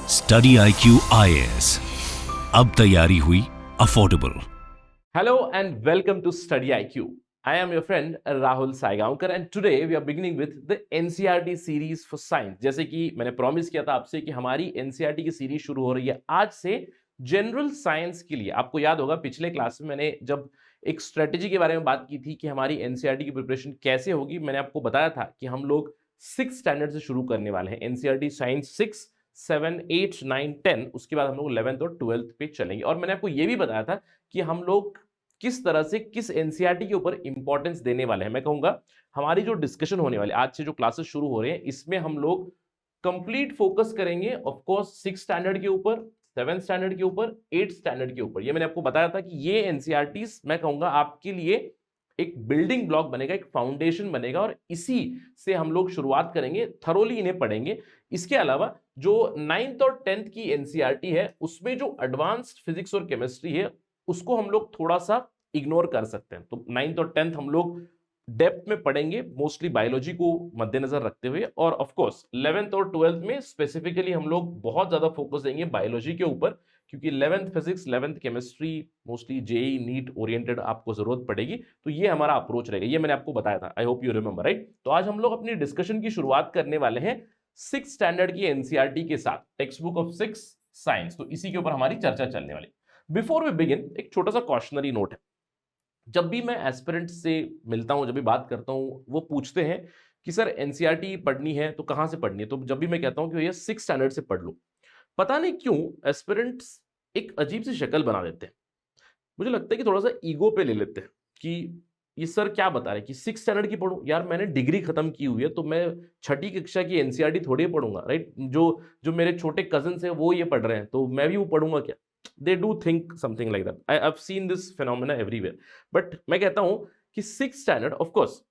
Study IQ IAS, अब तैयारी हुई affordable. Hello and welcome to Study IQ. I am your friend Rahul Saigaonkar and today we are beginning with the NCERT series for science. जैसे कि मैंने promise किया था आपसे कि हमारी NCERT की सीरीज शुरू हो रही है आज से जनरल साइंस के लिए। आपको याद होगा पिछले क्लास में मैंने जब एक स्ट्रेटेजी के बारे में बात की थी कि हमारी NCERT की प्रिपरेशन कैसे होगी, मैंने आपको बताया था कि हम लोग 6 स्टैंडर्ड से शुरू करने वाले हैं। NCERT साइंस 6, 7, 8, 9, 10, उसके बाद हम लोग 11th और 12th पे चलेंगे। और मैंने आपको ये भी बताया था कि हम लोग किस तरह से किस एनसीईआरटी के ऊपर इंपॉर्टेंस देने वाले हैं। मैं कहूंगा हमारी जो डिस्कशन होने वाली आज से जो क्लासेस शुरू हो रहे हैं इसमें हम लोग कंप्लीट फोकस करेंगे ऑफ कोर्स 6 स्टैंडर्ड के ऊपर, 7 स्टैंडर्ड के ऊपर, 8 स्टैंडर्ड के ऊपर। ये मैंने आपको बताया था कि ये एनसीईआरटीज मैं कहूंगा आपके लिए एक बिल्डिंग ब्लॉक बनेगा, एक फाउंडेशन बनेगा और इसी से हम लोग शुरुआत करेंगे, थरोली इन्हें पढ़ेंगे। इसके अलावा जो 9th और 10th की एनसीईआरटी है उसमें जो एडवांस्ड फिजिक्स और केमिस्ट्री है उसको हम लोग थोड़ा सा इग्नोर कर सकते हैं। तो 9th और 10th हम लोग डेप्थ में पढ़ेंगे, मोस्टली बायोलॉजी को मद्देनजर रखते हुए। और ऑफ कोर्स 11th और 12th में स्पेसिफिकली हम लोग बहुत ज्यादा फोकस देंगे बायोलॉजी के ऊपर, क्योंकि 11th physics, 11th chemistry mostly JEE NEET oriented आपको जरूरत पड़ेगी। तो ये हमारा अप्रोच रहेगा, ये मैंने आपको बताया था। I hope you remember, right. तो आज हम लोग अपनी डिस्कशन की शुरुआत करने वाले हैं 6 स्टैंडर्ड की एनसीईआरटी के साथ, टेक्स्ट बुक ऑफ 6 साइंस। तो इसी के ऊपर हमारी चर्चा चलने वाली। बिफोर वी बिगिन एक छोटा सा कॉशनरी नोट है। जब भी मैं एस्पिरेंट से मिलता हूं, जब भी बात करता हूं, वो पूछते हैं कि सर एनसीईआरटी पढ़नी है तो कहां से पढ़नी है। तो जब भी मैं कहता हूं कि ये 6 स्टैंडर्ड से पढ़ लो, पता नहीं क्यों एस्पिरेंट्स एक अजीब सी शक्ल बना देते हैं। मुझे लगता है कि थोड़ा सा ईगो पे ले लेते हैं कि ये सर क्या बता रहे हैं कि 6 स्टैंडर्ड की पढ़ूं। यार मैंने डिग्री खत्म की हुई है तो मैं छठी कक्षा की एनसीईआरटी थोड़ी पढ़ूंगा, राइट। जो जो मेरे छोटे कजन है वो ये पढ़ रहे हैं तो मैं भी वो पढ़ूंगा क्या। They do think something like that. I have seen this phenomena everywhere. But मैं कहता हूं कि 6 स्टैंडर्ड ऑफ कोर्स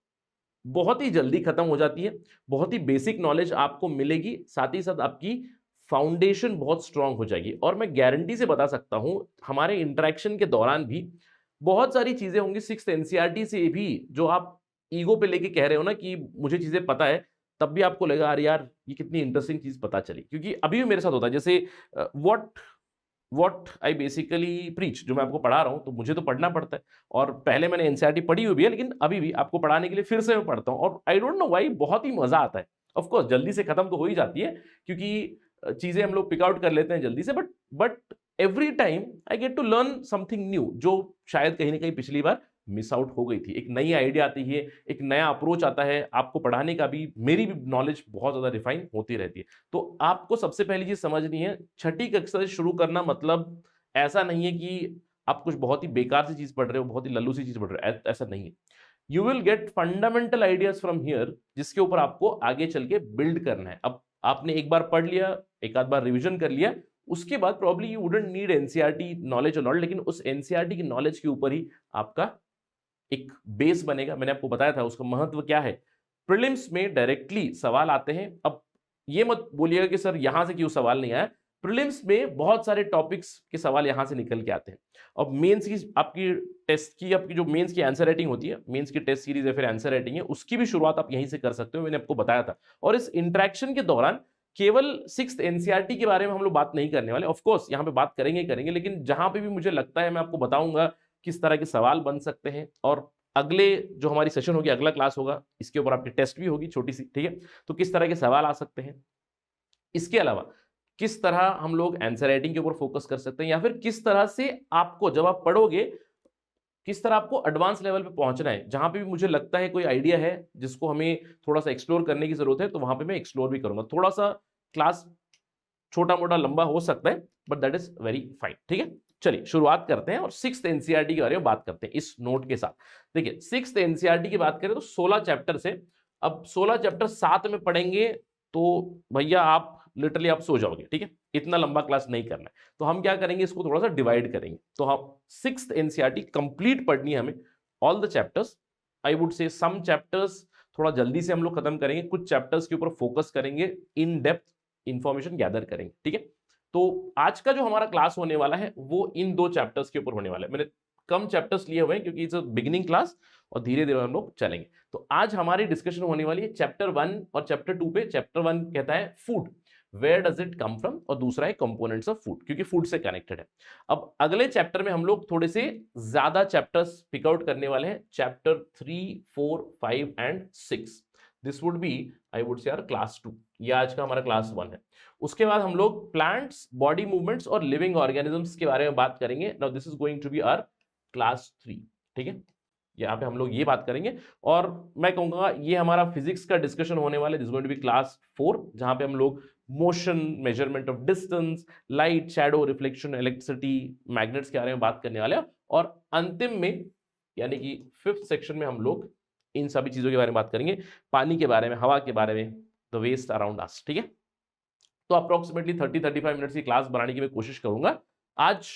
बहुत ही जल्दी खत्म हो जाती है, बहुत ही बेसिक नॉलेज आपको मिलेगी, साथ ही साथ आपकी फाउंडेशन बहुत स्ट्रांग हो जाएगी। और मैं गारंटी से बता सकता हूं हमारे इंटरेक्शन के दौरान भी बहुत सारी चीजें होंगी 6th एनसीईआरटी से भी जो आप ईगो पे लेके कह रहे हो ना कि मुझे चीजें पता है, तब भी आपको लगेगा अरे यार ये कितनी इंटरेस्टिंग चीज पता चली। क्योंकि अभी भी मेरे साथ होता है, जैसे व्हाट आई बेसिकली प्रीच, जो मैं आपको पढ़ा रहा हूं तो मुझे तो पढ़ना पड़ता है। और पहले मैंने एनसीईआरटी पढ़ी हुई भी है, लेकिन अभी भी आपको पढ़ाने के लिए फिर से मैं पढ़ता हूं और आई डोंट नो व्हाई बहुत ही मजा आता है। ऑफ कोर्स जल्दी से खत्म तो हो ही जाती है क्योंकि चीजें हम लोग पिक आउट कर लेते हैं जल्दी से, but every time I get to learn something new जो शायद कहीं ना कहीं पिछली बार मिस आउट हो गई थी। एक नई आइडिया आती है, एक नया अप्रोच आता है आपको पढ़ाने का भी, मेरी भी नॉलेज बहुत ज्यादा रिफाइन होती रहती है। तो आपको सबसे पहली चीज समझनी है, छठी कक्षा से शुरू करना मतलब ऐसा नहीं है कि आप कुछ बहुत ही बेकार सी चीज पढ़ रहे हो, बहुत ही लल्लू सी चीज पढ़ रहे हो, ऐसा नहीं है। You will get fundamental ideas from here जिसके ऊपर आपको आगे चल के बिल्ड करना है। अब आपने एक बार पढ़ लिया, एक आध बार रिविजन कर लिया, उसके बाद probably you wouldn't need NCERT knowledge और, लेकिन उस एनसीईआरटी की नॉलेज के ऊपर ही आपका एक बेस बनेगा। मैंने आपको बताया था उसका महत्व क्या है। प्रीलिम्स में डायरेक्टली सवाल आते हैं। अब ये मत बोलिएगा कि सर यहां से क्यों सवाल नहीं आया। प्रीलिम्स में बहुत सारे टॉपिक्स के सवाल यहां से निकल के आते हैं। अब मेंस की आपकी टेस्ट की, आपकी जो मेंस की आंसर राइटिंग होती है, मेंस की टेस्ट सीरीज है फिर आंसर राइटिंग है, उसकी भी शुरुआत आप यहीं से कर सकते हो, मैंने आपको बताया था। और इस इंटरेक्शन के दौरान केवल 6th एनसीईआरटी के बारे में हम लोग बात नहीं करने वाले। ऑफ कोर्स यहाँ पे बात करेंगे, लेकिन जहां पे भी मुझे लगता है मैं आपको बताऊंगा किस तरह के सवाल बन सकते हैं। और अगले जो हमारी सेशन होगी, अगला क्लास होगा, इसके ऊपर आपकी टेस्ट भी होगी छोटी सी, ठीक है। तो किस तरह के सवाल आ सकते हैं, इसके अलावा किस तरह हम लोग आंसर राइटिंग के ऊपर फोकस कर सकते हैं, या फिर किस तरह से आपको जब आप पढ़ोगे किस तरह आपको एडवांस लेवल पे पहुंचना है। जहां पे भी मुझे लगता है कोई आइडिया है जिसको हमें थोड़ा सा एक्सप्लोर करने की जरूरत है तो वहां पे मैं एक्सप्लोर भी करूंगा। थोड़ा सा क्लास छोटा मोटा लंबा हो सकता है but that is very fine, ठीक है। चलिए शुरुआत करते हैं और 6th एनसीईआरटी के बारे में बात करते हैं इस नोट के साथ। देखिए 6th एनसीईआरटी की बात करें तो 16 चैप्टर से, अब 16 चैप्टर साथ में पढ़ेंगे तो भैया आप लिटरली आप सो जाओगे, ठीक है। इतना लंबा क्लास नहीं करना है, तो हम क्या करेंगे, इसको थोड़ा सा डिवाइड करेंगे। तो हम 6th एनसीईआरटी कंप्लीट पढ़नी है हमें, all the chapters. I would say some chapters थोड़ा जल्दी से हम लोग खत्म करेंगे, कुछ चैप्टर्स के ऊपर फोकस करेंगे, इन डेप्थ इंफॉर्मेशन गैदर करेंगे, ठीक है। तो आज का जो हमारा क्लास होने वाला है वो इन 2 चैप्टर्स के ऊपर होने वाला है। मैंने कम चैप्टर्स लिए हुए हैं क्योंकि इट्स अ बिगिनिंग क्लास और धीरे धीरे हम लोग चलेंगे। तो आज हमारी डिस्कशन होने वाली है चैप्टर 1 और चैप्टर 2 पे। चैप्टर 1 कहता है food, where does it come from, और दूसरा है कंपोनेंट्स ऑफ फूड, क्योंकि फूड से कनेक्टेड है। अब अगले चैप्टर में हम लोग थोड़े से ज्यादा चैप्टर्स पिक आउट करने वाले हैं, chapter 3, 4, 5 and 6। This would be, I would से, क्लास 2, ये आज का हमारा क्लास 1 है। उसके बाद हम लोग प्लांट्स, बॉडी मूवमेंट्स और लिविंग ऑर्गेनिजम्स के बारे में बात करेंगे। Now this is going to be our class 3, ठीक है, यहाँ पे हम लोग ये बात करेंगे। और मैं कहूंगा ये हमारा फिजिक्स का डिस्कशन होने वाला है, this going to be class 4, जहां पे हम लोग motion, measurement of distance, light, shadow, reflection, electricity, magnets के बारे में बात करने वाले हैं। और अंतिम में यानी कि 5th सेक्शन में हम लोग इन सभी चीजों के बारे में बात करेंगे, पानी के बारे में, हवा के बारे में, द वेस्ट अराउंड अस, ठीक है। तो अप्रोक्सीमेटली 30-35 मिनट्स की क्लास बनाने की मैं कोशिश करूंगा आज।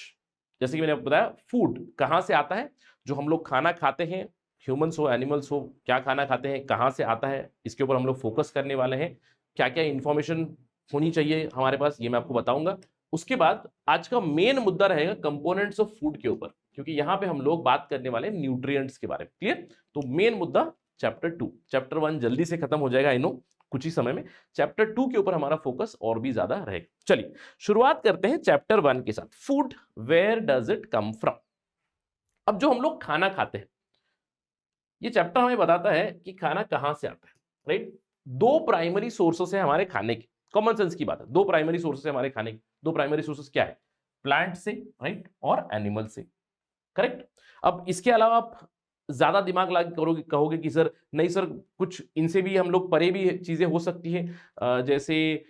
जैसे कि मैंने आपको बताया, फूड कहाँ से आता है, जो हम लोग खाना खाते हैं, ह्यूमंस हो एनिमल्स हो, क्या खाना खाते हैं, कहाँ से आता है, इसके ऊपर हम लोग फोकस करने वाले हैं। क्या क्या इंफॉर्मेशन होनी चाहिए हमारे पास, ये मैं आपको बताऊंगा। उसके बाद आज का मेन मुद्दा रहेगा कंपोनेंट्स ऑफ फूड के ऊपर, क्योंकि यहाँ पे हम लोग बात करने वाले हैं न्यूट्रिएंट्स के बारे में। क्लियर? तो मेन मुद्दा चैप्टर 2, चैप्टर 1 जल्दी से खत्म हो जाएगा, आई नो, कुछ ही समय में। चैप्टर 2 के ऊपर हमारा फोकस और भी ज्यादा रहेगा। चलिए शुरुआत करते हैं चैप्टर 1 के साथ, food, where does it come from. अब जो हम लोग खाना खाते हैं, ये चैप्टर हमें बताता है कि खाना कहां से आता है, राइट। दो प्राइमरी सोर्सेस है हमारे खाने के, कॉमन सेंस की बात है, दो प्राइमरी सोर्सेस है हमारे खाने के। दो प्राइमरी सोर्सेस क्या है? प्लांट से, राइट, और एनिमल से, करेक्ट। अब इसके अलावा आप ज्यादा दिमाग लगा करोगे, कहोगे कि सर नहीं सर, कुछ इनसे भी हम लोग परे भी चीजें हो सकती है, जैसे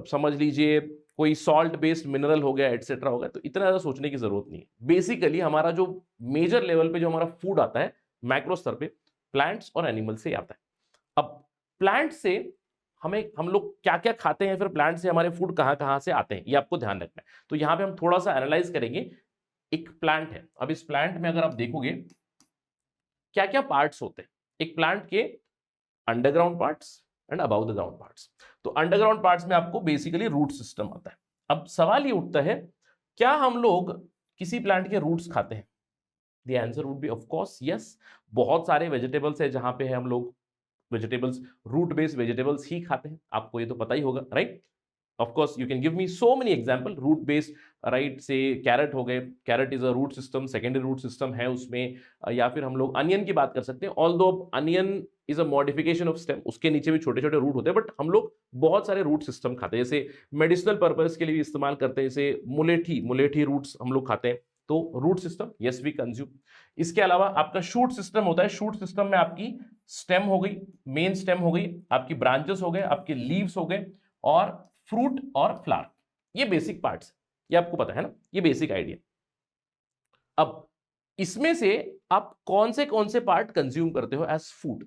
समझ लीजिए कोई सॉल्ट बेस्ड मिनरल हो गया, एटसेट्रा हो गया। तो इतना ज्यादा सोचने की जरूरत नहीं है। बेसिकली हमारा जो मेजर लेवल पे जो हमारा फूड आता है मैक्रो स्तर पे, प्लांट्स और एनिमल से आता है। अब प्लांट से हम लोग क्या क्या खाते हैं, फिर प्लांट से हमारे फूड कहाँ कहाँ से आते हैं, ये आपको ध्यान रखना है। तो यहाँ पे हम थोड़ा सा एनालाइज करेंगे। एक प्लांट है, अब इस प्लांट में अगर आप देखोगे क्या क्या पार्ट्स होते हैं एक प्लांट के, underground parts and about the ground parts. तो अंडरग्राउंड पार्ट्स में आपको बेसिकली रूट सिस्टम आता है। अब सवाल ये उठता है, क्या हम लोग किसी प्लांट के रूट्स खाते हैं? The answer would be of course yes. बहुत सारे वेजिटेबल्स है जहां पे है हम लोग वेजिटेबल्स, रूट बेस्ड वेजिटेबल्स ही खाते हैं, आपको ये तो पता ही होगा, right. Of course you can give me so many example root based, right. Say carrot हो गए, carrot is a root system, secondary root system है उसमें। या फिर हम लोग अनियन की बात कर सकते हैं, although onion is a modification of stem, उसके नीचे भी छोटे छोटे रूट होते हैं, बट हम लोग बहुत सारे रूट सिस्टम खाते हैं। जैसे मेडिसिनल पर्पज के लिए भी इस्तेमाल करते हैं, जैसे मुलेठी रूट्स हम लोग खाते हैं। तो root system yes we consume. इसके अलावा आपका शूट सिस्टम होता है। शूट सिस्टम में आपकी स्टेम हो गई, मेन स्टेम हो गई, आपकी ब्रांचेस हो गए, आपके लीव्स हो गए, और फ्रूट और फ्लावर। ये बेसिक पार्ट्स, ये आपको पता है ना, ये बेसिक आइडिया। अब इसमें से आप कौन से पार्ट कंज्यूम करते हो एज फूड?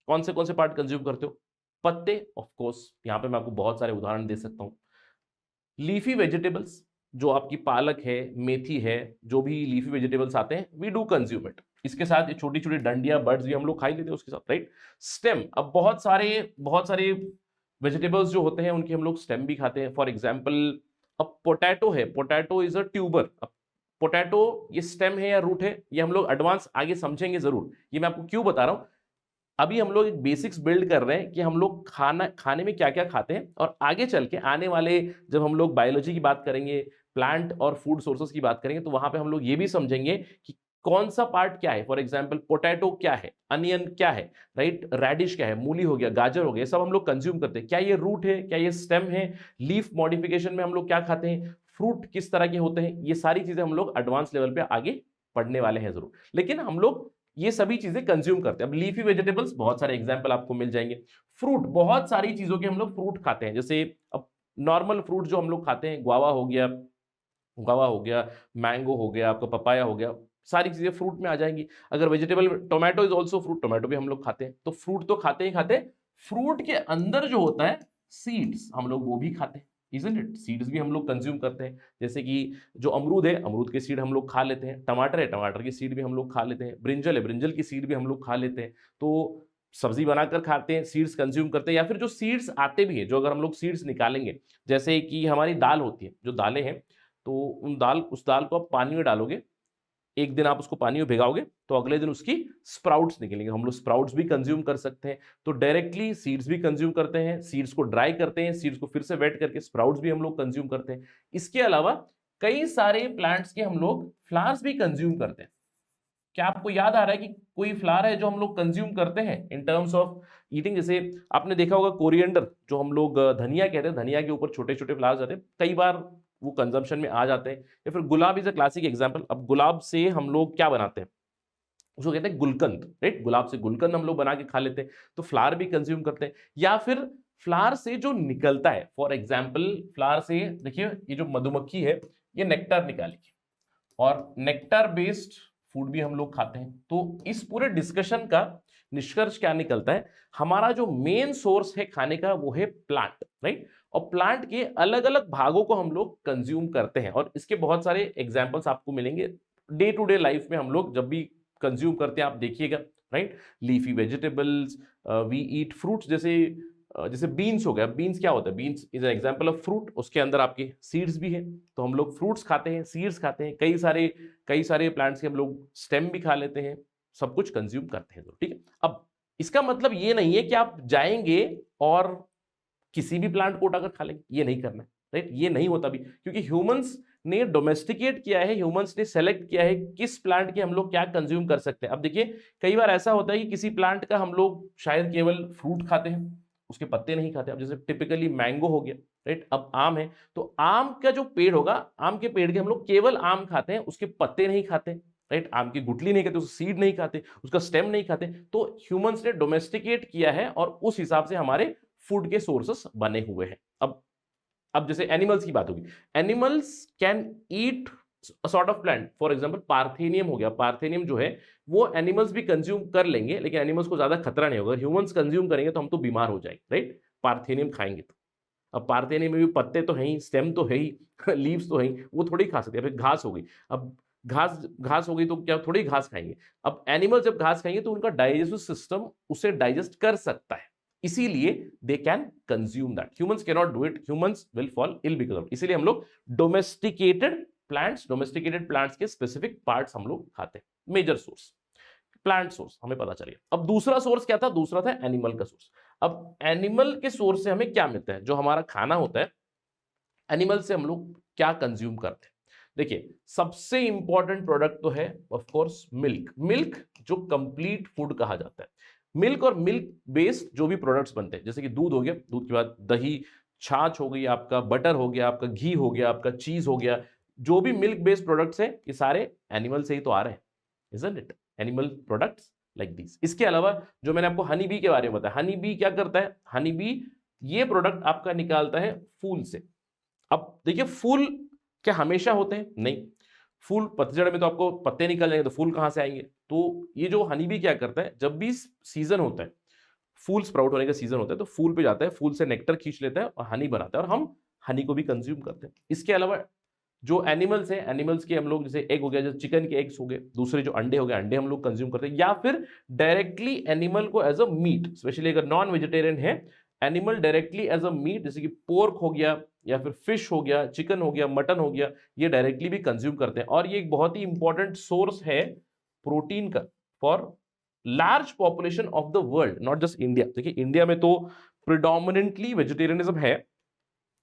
कौन से पार्ट कंज्यूम करते हो? पत्ते, ऑफ कोर्स, यहां पे मैं आपको बहुत सारे उदाहरण दे सकता हूं। लीफी वेजिटेबल्स, जो आपकी पालक है, मेथी है, जो भी लीफी वेजिटेबल्स आते हैं, वी डू कंज्यूम इट। इसके साथ ये छोटी छोटी डंडियां, बर्ड्स भी हम लोग खा ही लेते हैं उसके साथ, राइट। स्टेम, अब बहुत सारे वेजिटेबल्स जो होते हैं उनकी हम लोग स्टेम भी खाते हैं। फॉर एग्जाम्पल, अब पोटैटो है, पोटैटो इज अ ट्यूबर। अब पोटैटो ये स्टेम है या रूट है, ये हम लोग एडवांस आगे समझेंगे जरूर। ये मैं आपको क्यों बता रहा हूं, अभी हम लोग एक बेसिक्स बिल्ड कर रहे हैं कि हम लोग खाने में क्या क्या खाते हैं, और आगे चल के आने वाले जब हम लोग बायोलॉजी की बात करेंगे, प्लांट और फूड सोर्सेस की बात करेंगे, तो वहां पे हम लोग ये भी समझेंगे कि कौन सा पार्ट क्या है। फॉर एग्जांपल पोटैटो क्या है, अनियन क्या है, राइट, रेडिश क्या है, मूली हो गया, गाजर हो गया, सब हम लोग कंज्यूम करते हैं। क्या ये रूट है, क्या ये स्टेम है, लीफ मॉडिफिकेशन में हम लोग क्या खाते हैं, फ्रूट किस तरह के होते हैं, ये सारी चीजें हम लोग एडवांस लेवल पे आगे पढ़ने वाले हैं जरूर। लेकिन हम लोग ये सभी चीजें कंज्यूम करते हैं। अब लीफी वेजिटेबल्स बहुत सारे एग्जांपल आपको मिल जाएंगे। फ्रूट, बहुत सारी चीजों के हम लोग फ्रूट खाते हैं। जैसे अब नॉर्मल फ्रूट जो हम लोग खाते हैं, गुआवा हो गया, मैंगो हो गया, आपका पपाया हो गया, सारी चीजें फ्रूट में आ जाएंगी। अगर vegetable, tomato is also fruit, tomato भी हम लोग खाते हैं। तो फ्रूट तो खाते ही खाते, फ्रूट के अंदर जो होता है सीड्स, हम लोग वो भी खाते हैं, इजंट इट। सीड्स भी हम लोग कंज्यूम करते हैं। जैसे कि जो अमरूद है, अमरूद के सीड हम लोग खा लेते हैं। टमाटर है, टमाटर की सीड भी हम लोग खा लेते हैं। ब्रिंजल है, ब्रिंजल की सीड भी हम लोग खा लेते हैं। तो सब्जी बनाकर खाते हैं, सीड्स कंज्यूम करते हैं। या फिर जो सीड्स आते भी हैं, जो अगर हम लोग सीड्स निकालेंगे, जैसे कि हमारी दाल होती है, जो दालें हैं, तो उस दाल को आप पानी में डालोगे, एक दिन आप उसको पानी में भिगाओगे तो अगले दिन उसकी स्प्राउट्स निकलेंगे, हम लोग स्प्राउट्स भी कंज्यूम कर सकते हैं। तो डायरेक्टली सीड्स भी कंज्यूम करते हैं, सीड्स को ड्राई करते हैं, सीड्स को फिर से वेट करके स्प्राउट्स भी हम लोग कंज्यूम करते हैं। इसके अलावा कई सारे प्लांट्स के हम लोग फ्लावर्स भी कंज्यूम करते हैं। क्या आपको याद आ रहा है कि कोई फ्लावर है जो हम लोग कंज्यूम करते हैं इन टर्म्स ऑफ ईटिंग? जैसे आपने देखा होगा कोरिएंडर, जो हम लोग धनिया कहते हैं, धनिया के ऊपर छोटे छोटे फ्लावर्स आते हैं, कई बार वो कंजम्पशन में आ जाते हैं। या फिर गुलाब इज अ क्लासिक एग्जांपल। अब गुलाब से हम लोग क्या बनाते हैं, उसको कहते हैं गुलकंद, राइट? गुलाब से गुलकंद हम लोग बना के खा लेते हैं, तो फ्लावर भी कंज्यूम करते हैं। या फिर फ्लावर से जो निकलता है, फॉर एग्जाम्पल फ्लावर से देखिए ये जो मधुमक्खी है ये नेक्टर निकालेगी और नेक्टर बेस्ड फूड भी हम लोग खाते हैं। तो इस पूरे डिस्कशन का निष्कर्ष क्या निकलता है, हमारा जो मेन सोर्स है खाने का वो है प्लांट, राइट? और प्लांट के अलग अलग भागों को हम लोग कंज्यूम करते हैं और इसके बहुत सारे एग्जांपल्स आपको मिलेंगे डे टू डे लाइफ में। हम लोग जब भी कंज्यूम करते हैं आप देखिएगा, right? Leafy vegetables, we eat fruits, जैसे बीन्स हो गया। बीन्स क्या होता है? Beans is an example of fruit, उसके अंदर आपके सीड्स भी हैं, तो हम लोग फ्रूट्स खाते हैं, सीड्स खाते हैं। कई सारे प्लांट्स के हम लोग स्टेम भी खा लेते हैं, सब कुछ कंज्यूम करते हैं। तो ठीक है, अब इसका मतलब ये नहीं है कि आप जाएंगे और किसी भी प्लांट को उठाकर खा लेंगे, ये नहीं करना है, राइट? ये नहीं होता भी, क्योंकि ह्यूमंस ने डोमेस्टिकेट किया है, ह्यूमंस ने सेलेक्ट किया है किस प्लांट के हम लोग क्या कंज्यूम कर सकते हैं। अब देखिए कई बार ऐसा होता है कि किसी प्लांट का हम लोग शायद केवल फ्रूट खाते हैं, उसके पत्ते नहीं खाते। अब जैसे टिपिकली मैंगो हो गया, राइट? अब आम है, तो आम का जो पेड़ होगा, आम के पेड़ के हम लोग केवल आम खाते हैं, उसके पत्ते नहीं खाते, राइट? आम की गुठली नहीं खाते, उसका सीड नहीं खाते, उसका स्टेम नहीं खाते। तो ह्यूमंस ने डोमेस्टिकेट किया है और उस हिसाब से हमारे फूड के सोर्सेस बने हुए हैं। अब जैसे एनिमल्स की बात होगी, animals can eat sort of plant, for example parthenium हो गया। पार्थेनियम जो है वो एनिमल्स भी कंज्यूम कर लेंगे, लेकिन एनिमल्स को ज्यादा खतरा नहीं होगा। ह्यूमंस कंज्यूम करेंगे तो हम तो बीमार हो जाएंगे, राइट? पार्थेनियम खाएंगे तो। अब पार्थेनियम में भी पत्ते तो हैं ही, स्टेम तो है ही, लीव्स तो है ही, वो थोड़ी खा सकते हैं। फिर घास हो गई, अब घास हो गई तो क्या थोड़ी घास खाएंगे? अब एनिमल जब घास खाएंगे तो उनका डाइजेस्टिव सिस्टम उसे डाइजेस्ट कर सकता है, इसीलिए they can consume that. Humans can not do it, humans will fall ill because of. इसीलिए हम लोग डोमेस्टिकेटेड प्लांट्स के स्पेसिफिक पार्ट्स हम लोग खाते हैं। मेजर सोर्स प्लांट सोर्स हमें पता चल गया। अब दूसरा सोर्स क्या था? दूसरा था एनिमल का सोर्स। अब एनिमल के सोर्स से हमें क्या मिलता है? जो हमारा खाना होता है, एनिमल से हम लोग क्या कंज्यूम करते हैं? देखिए सबसे इंपॉर्टेंट प्रोडक्ट तो है ऑफ कोर्स मिल्क। मिल्क जो कंप्लीट फूड कहा जाता है। मिल्क और मिल्क बेस्ड जो भी प्रोडक्ट्स बनते हैं, जैसे कि दूध हो गया, दूध के बाद दही, छाछ हो गई आपका, बटर हो गया आपका, घी हो गया आपका, चीज हो गया, जो भी मिल्क बेस्ड प्रोडक्ट्स हैं ये सारे एनिमल से ही तो आ रहे हैं, isn't it? Animal products like this. इसके अलावा जो मैंने आपको हनी बी के बारे में बताया, हनी बी क्या करता है? हनी बी ये प्रोडक्ट आपका निकालता है फूल से। अब देखिए फूल क्या हमेशा होते हैं? नहीं। फूल पतझड़ में तो आपको पत्ते निकल जाएंगे, तो फूल कहां से आएंगे? तो ये जो हनी बी क्या करता है, जब भी सीजन होता है, फूल स्प्राउट होने का सीजन होता है, तो फूल पे जाता है, फूल से नेक्टर खींच लेता है और हनी बनाता है, और हम हनी को भी कंज्यूम करते हैं। इसके अलावा जो एनिमल्स हैं, एनिमल्स के हम लोग जैसे एग हो गया, जैसे चिकन के एग्स हो गए, दूसरे जो अंडे हो गए, अंडे हम लोग कंज्यूम करते हैं, या फिर डायरेक्टली एनिमल को एज अ मीट, स्पेशली अगर नॉन वेजिटेरियन है, animal directly as a meat, जैसे कि पोर्क हो गया या फिर फिश हो गया, चिकन हो गया, मटन हो गया, ये डायरेक्टली भी कंज्यूम करते हैं। और ये एक बहुत ही इंपॉर्टेंट सोर्स है प्रोटीन का for large population of the world, not just India. देखिए इंडिया में तो प्रिडोमिनेंटली वेजिटेरियनिज्म है,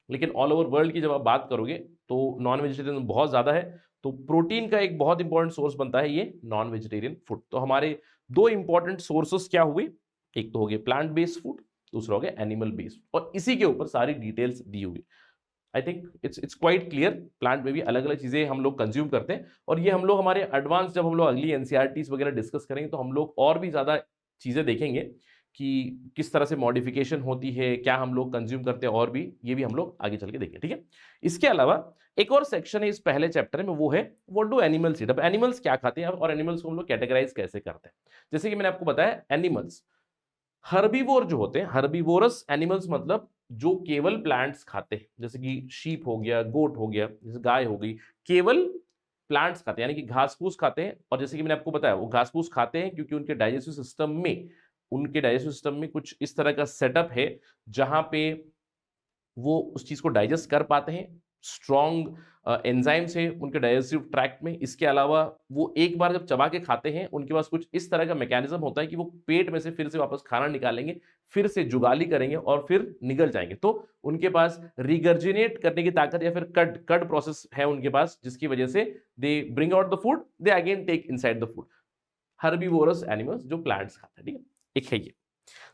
लेकिन ऑल ओवर वर्ल्ड की जब आप बात करोगे तो नॉन वेजिटेरियन बहुत ज्यादा है। तो प्रोटीन का एक बहुत इंपॉर्टेंट सोर्स बनता है ये नॉन वेजिटेरियन फूड। तो हमारे दो इंपॉर्टेंट सोर्सेस क्या हुए? एक तो हो गए प्लांट बेस्ड फूड, दूसरा हो गया एनिमल बेस्ड, और इसी के ऊपर सारी डिटेल्स दी हुई। I think it's quite clear. Plant में भी अलग अलग चीजें हम लोग कंज्यूम करते हैं, और ये हम लोग हमारे एडवांस जब हम लोग अगली एनसीईआरटीज वगैरह डिस्कस करेंगे तो हम लोग और भी ज्यादा चीजें देखेंगे कि किस तरह से मॉडिफिकेशन होती है, क्या हम लोग कंज्यूम करते हैं, और भी ये भी हम लोग आगे चल के देखेंगे, ठीक है? इसके अलावा एक और सेक्शन है इस पहले चैप्टर में, वो है व्हाट डू एनिमल्स ईट। अब एनिमल्स क्या खाते हैं और एनिमल्स को हम लोग कैटेगराइज कैसे करते हैं? जैसे कि मैंने आपको बताया, एनिमल्स हर्बीवोर जो होते हैं, हर्बीवोरस एनिमल्स मतलब जो केवल प्लांट्स खाते हैं, जैसे कि शीप हो गया, गोट हो गया, जैसे गाय हो गई, केवल प्लांट्स खाते हैं, यानी कि घास फूस खाते हैं। और जैसे कि मैंने आपको बताया, वो घास फूस खाते हैं क्योंकि उनके डाइजेस्टिव सिस्टम में कुछ इस तरह का सेटअप है जहां पे वो उस चीज को डाइजेस्ट कर पाते हैं, स्ट्रॉन्ग एंजाइम्स है उनके डाइजेस्टिव ट्रैक्ट में। इसके अलावा वो एक बार जब चबा के खाते हैं उनके पास कुछ इस तरह का मैकेनिज्म होता है कि वो पेट में से फिर से वापस खाना निकालेंगे, फिर से जुगाली करेंगे और फिर निगल जाएंगे। तो उनके पास रिगर्जिनेट करने की ताकत या फिर कड प्रोसेस है उनके पास, जिसकी वजह से they bring out the food, they again take inside the food. Herbivorous animals जो प्लांट्स खाते हैं, ठीक है, एक है ये।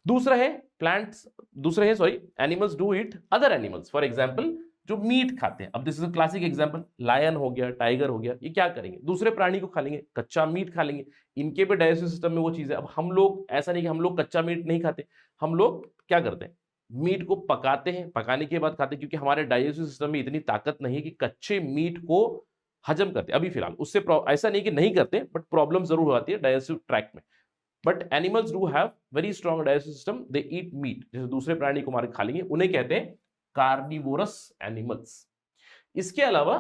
दूसरा है animals do eat other animals, for example जो मीट खाते हैं। अब this is a classic example, lion हो गया, टाइगर हो गया, ये क्या करेंगे, दूसरे प्राणी को खा लेंगे, कच्चा मीट खा लेंगे। इनके भी डाइजेस्टिव सिस्टम में वो चीज है। अब हम लोग ऐसा नहीं कि हम लोग कच्चा मीट नहीं खाते, हम लोग क्या करते हैं, मीट को पकाते हैं, पकाने के बाद खाते हैं, क्योंकि हमारे डाइजेस्टिव सिस्टम में इतनी ताकत नहीं है कि कच्चे मीट को हजम करते। अभी फिलहाल उससे ऐसा नहीं कि नहीं करते, बट प्रॉब्लम जरूर हो जाती है डाइजेस्टिव ट्रैक्ट में। But animals do have very strong digestive system, they eat meat. जैसे दूसरे प्राणी को मार खा लेंगे, उन्हें कहते हैं कार्निवोरस एनिमल्स। इसके अलावा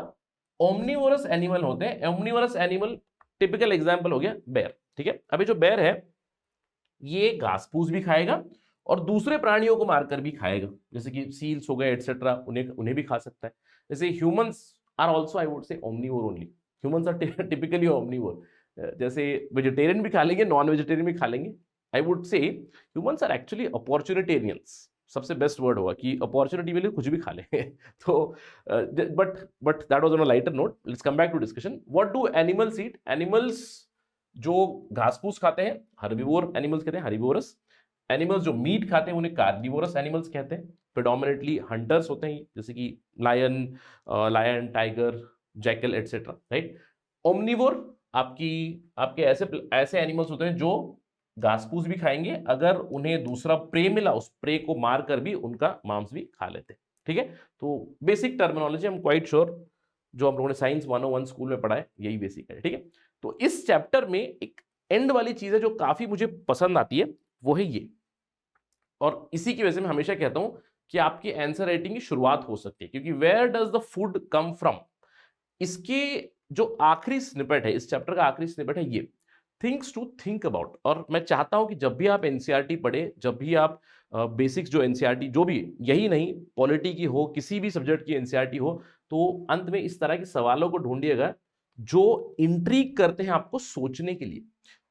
ओमनिवोरस एनिमल होते हैं। ओमनिवोरस एनिमल टिपिकल एग्जांपल हो गया बेर, ठीक है। अभी जो बेर है ये घास फूस भी खाएगा और दूसरे प्राणियों को मारकर भी खाएगा, जैसे कि सील्स हो गए एटसेट्रा, उन्हें भी खा सकता है। जैसे humans are also I would say omnivore only, humans are typically omnivore. जैसे वेजिटेरियन भी खा लेंगे, नॉन वेजिटेरियन भी खा लेंगे। I would say humans are actually opportunitarians, सबसे बेस्ट वर्ड होगा कि अपॉर्चुनिटी मिले कुछ भी खा लेंगे। तो but that was on a lighter note, let's come back to discussion. What do animals eat? Animals जो घास फूस खाते हैं हर्बीवोर एनिमल्स कहते हैं, हर्बीवोरस। एनिमल्स जो मीट खाते हैं उन्हें कार्निवोरस एनिमल्स कहते हैं। प्रेडोमिनेटली हंटर्स होते हैं, जैसे कि lion, tiger, jackal etcetera, right. Omnivore आपके ऐसे एनिमल्स होते हैं जो घास फूस भी खाएंगे, अगर उन्हें दूसरा प्रे मिला उस प्रे को मारकर भी उनका मांस भी खा लेते हैं, ठीक है। तो basic terminology I am quite sure जो हम लोगों ने साइंस 101 स्कूल में पढ़ा है यही बेसिक है, ठीक है। तो इस चैप्टर में एक एंड वाली चीज है जो काफी मुझे पसंद आती है, वो है ये। और इसी की वजह से मैं हमेशा कहता हूं कि आपकी आंसर राइटिंग की शुरुआत हो सकती है, क्योंकि where does the food come from, इसके जो आखिरी स्निपेट है, इस चैप्टर का आखिरी स्निपेट है ये, थिंग्स टू थिंक अबाउट। और मैं चाहता हूं कि जब भी आप एनसीईआरटी पढ़े, जब भी आप बेसिक्स जो एनसीईआरटी जो भी, यही नहीं पॉलिटी की हो, किसी भी सब्जेक्ट की एनसीईआरटी हो, तो अंत में इस तरह के सवालों को ढूंढिएगा जो इंट्रीग करते हैं आपको सोचने के लिए।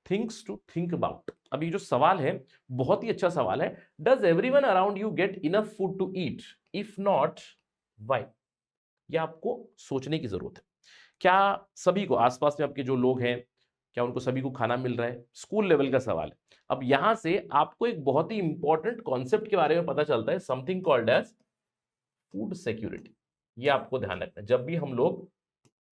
Things to think about. अब ये जो सवाल है बहुत ही अच्छा सवाल है, does everyone around you get enough food to eat, if not why? ये आपको सोचने की जरूरत है। क्या सभी को, आसपास में आपके जो लोग हैं, क्या उनको सभी को खाना मिल रहा है? स्कूल लेवल का सवाल है। अब यहां से आपको एक बहुत ही इंपॉर्टेंट कॉन्सेप्ट के बारे में पता चलता है, something called as food security. ये आपको ध्यान रखना है जब भी हम लोग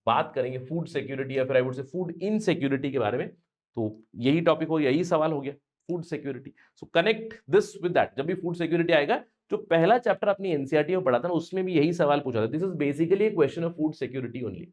बात करेंगे फूड सिक्योरिटी या फिर आई वुड से फूड इनसिक्योरिटी के बारे में, तो यही टॉपिक हो, यही सवाल हो गया, food security. So connect this with that. जब भी फूड सिक्योरिटी आएगा, जो पहला चैप्टर अपनी एनसीईआरटी में पढ़ा था ना, उसमें भी यही सवाल पूछा था। This is basically A question of food security only.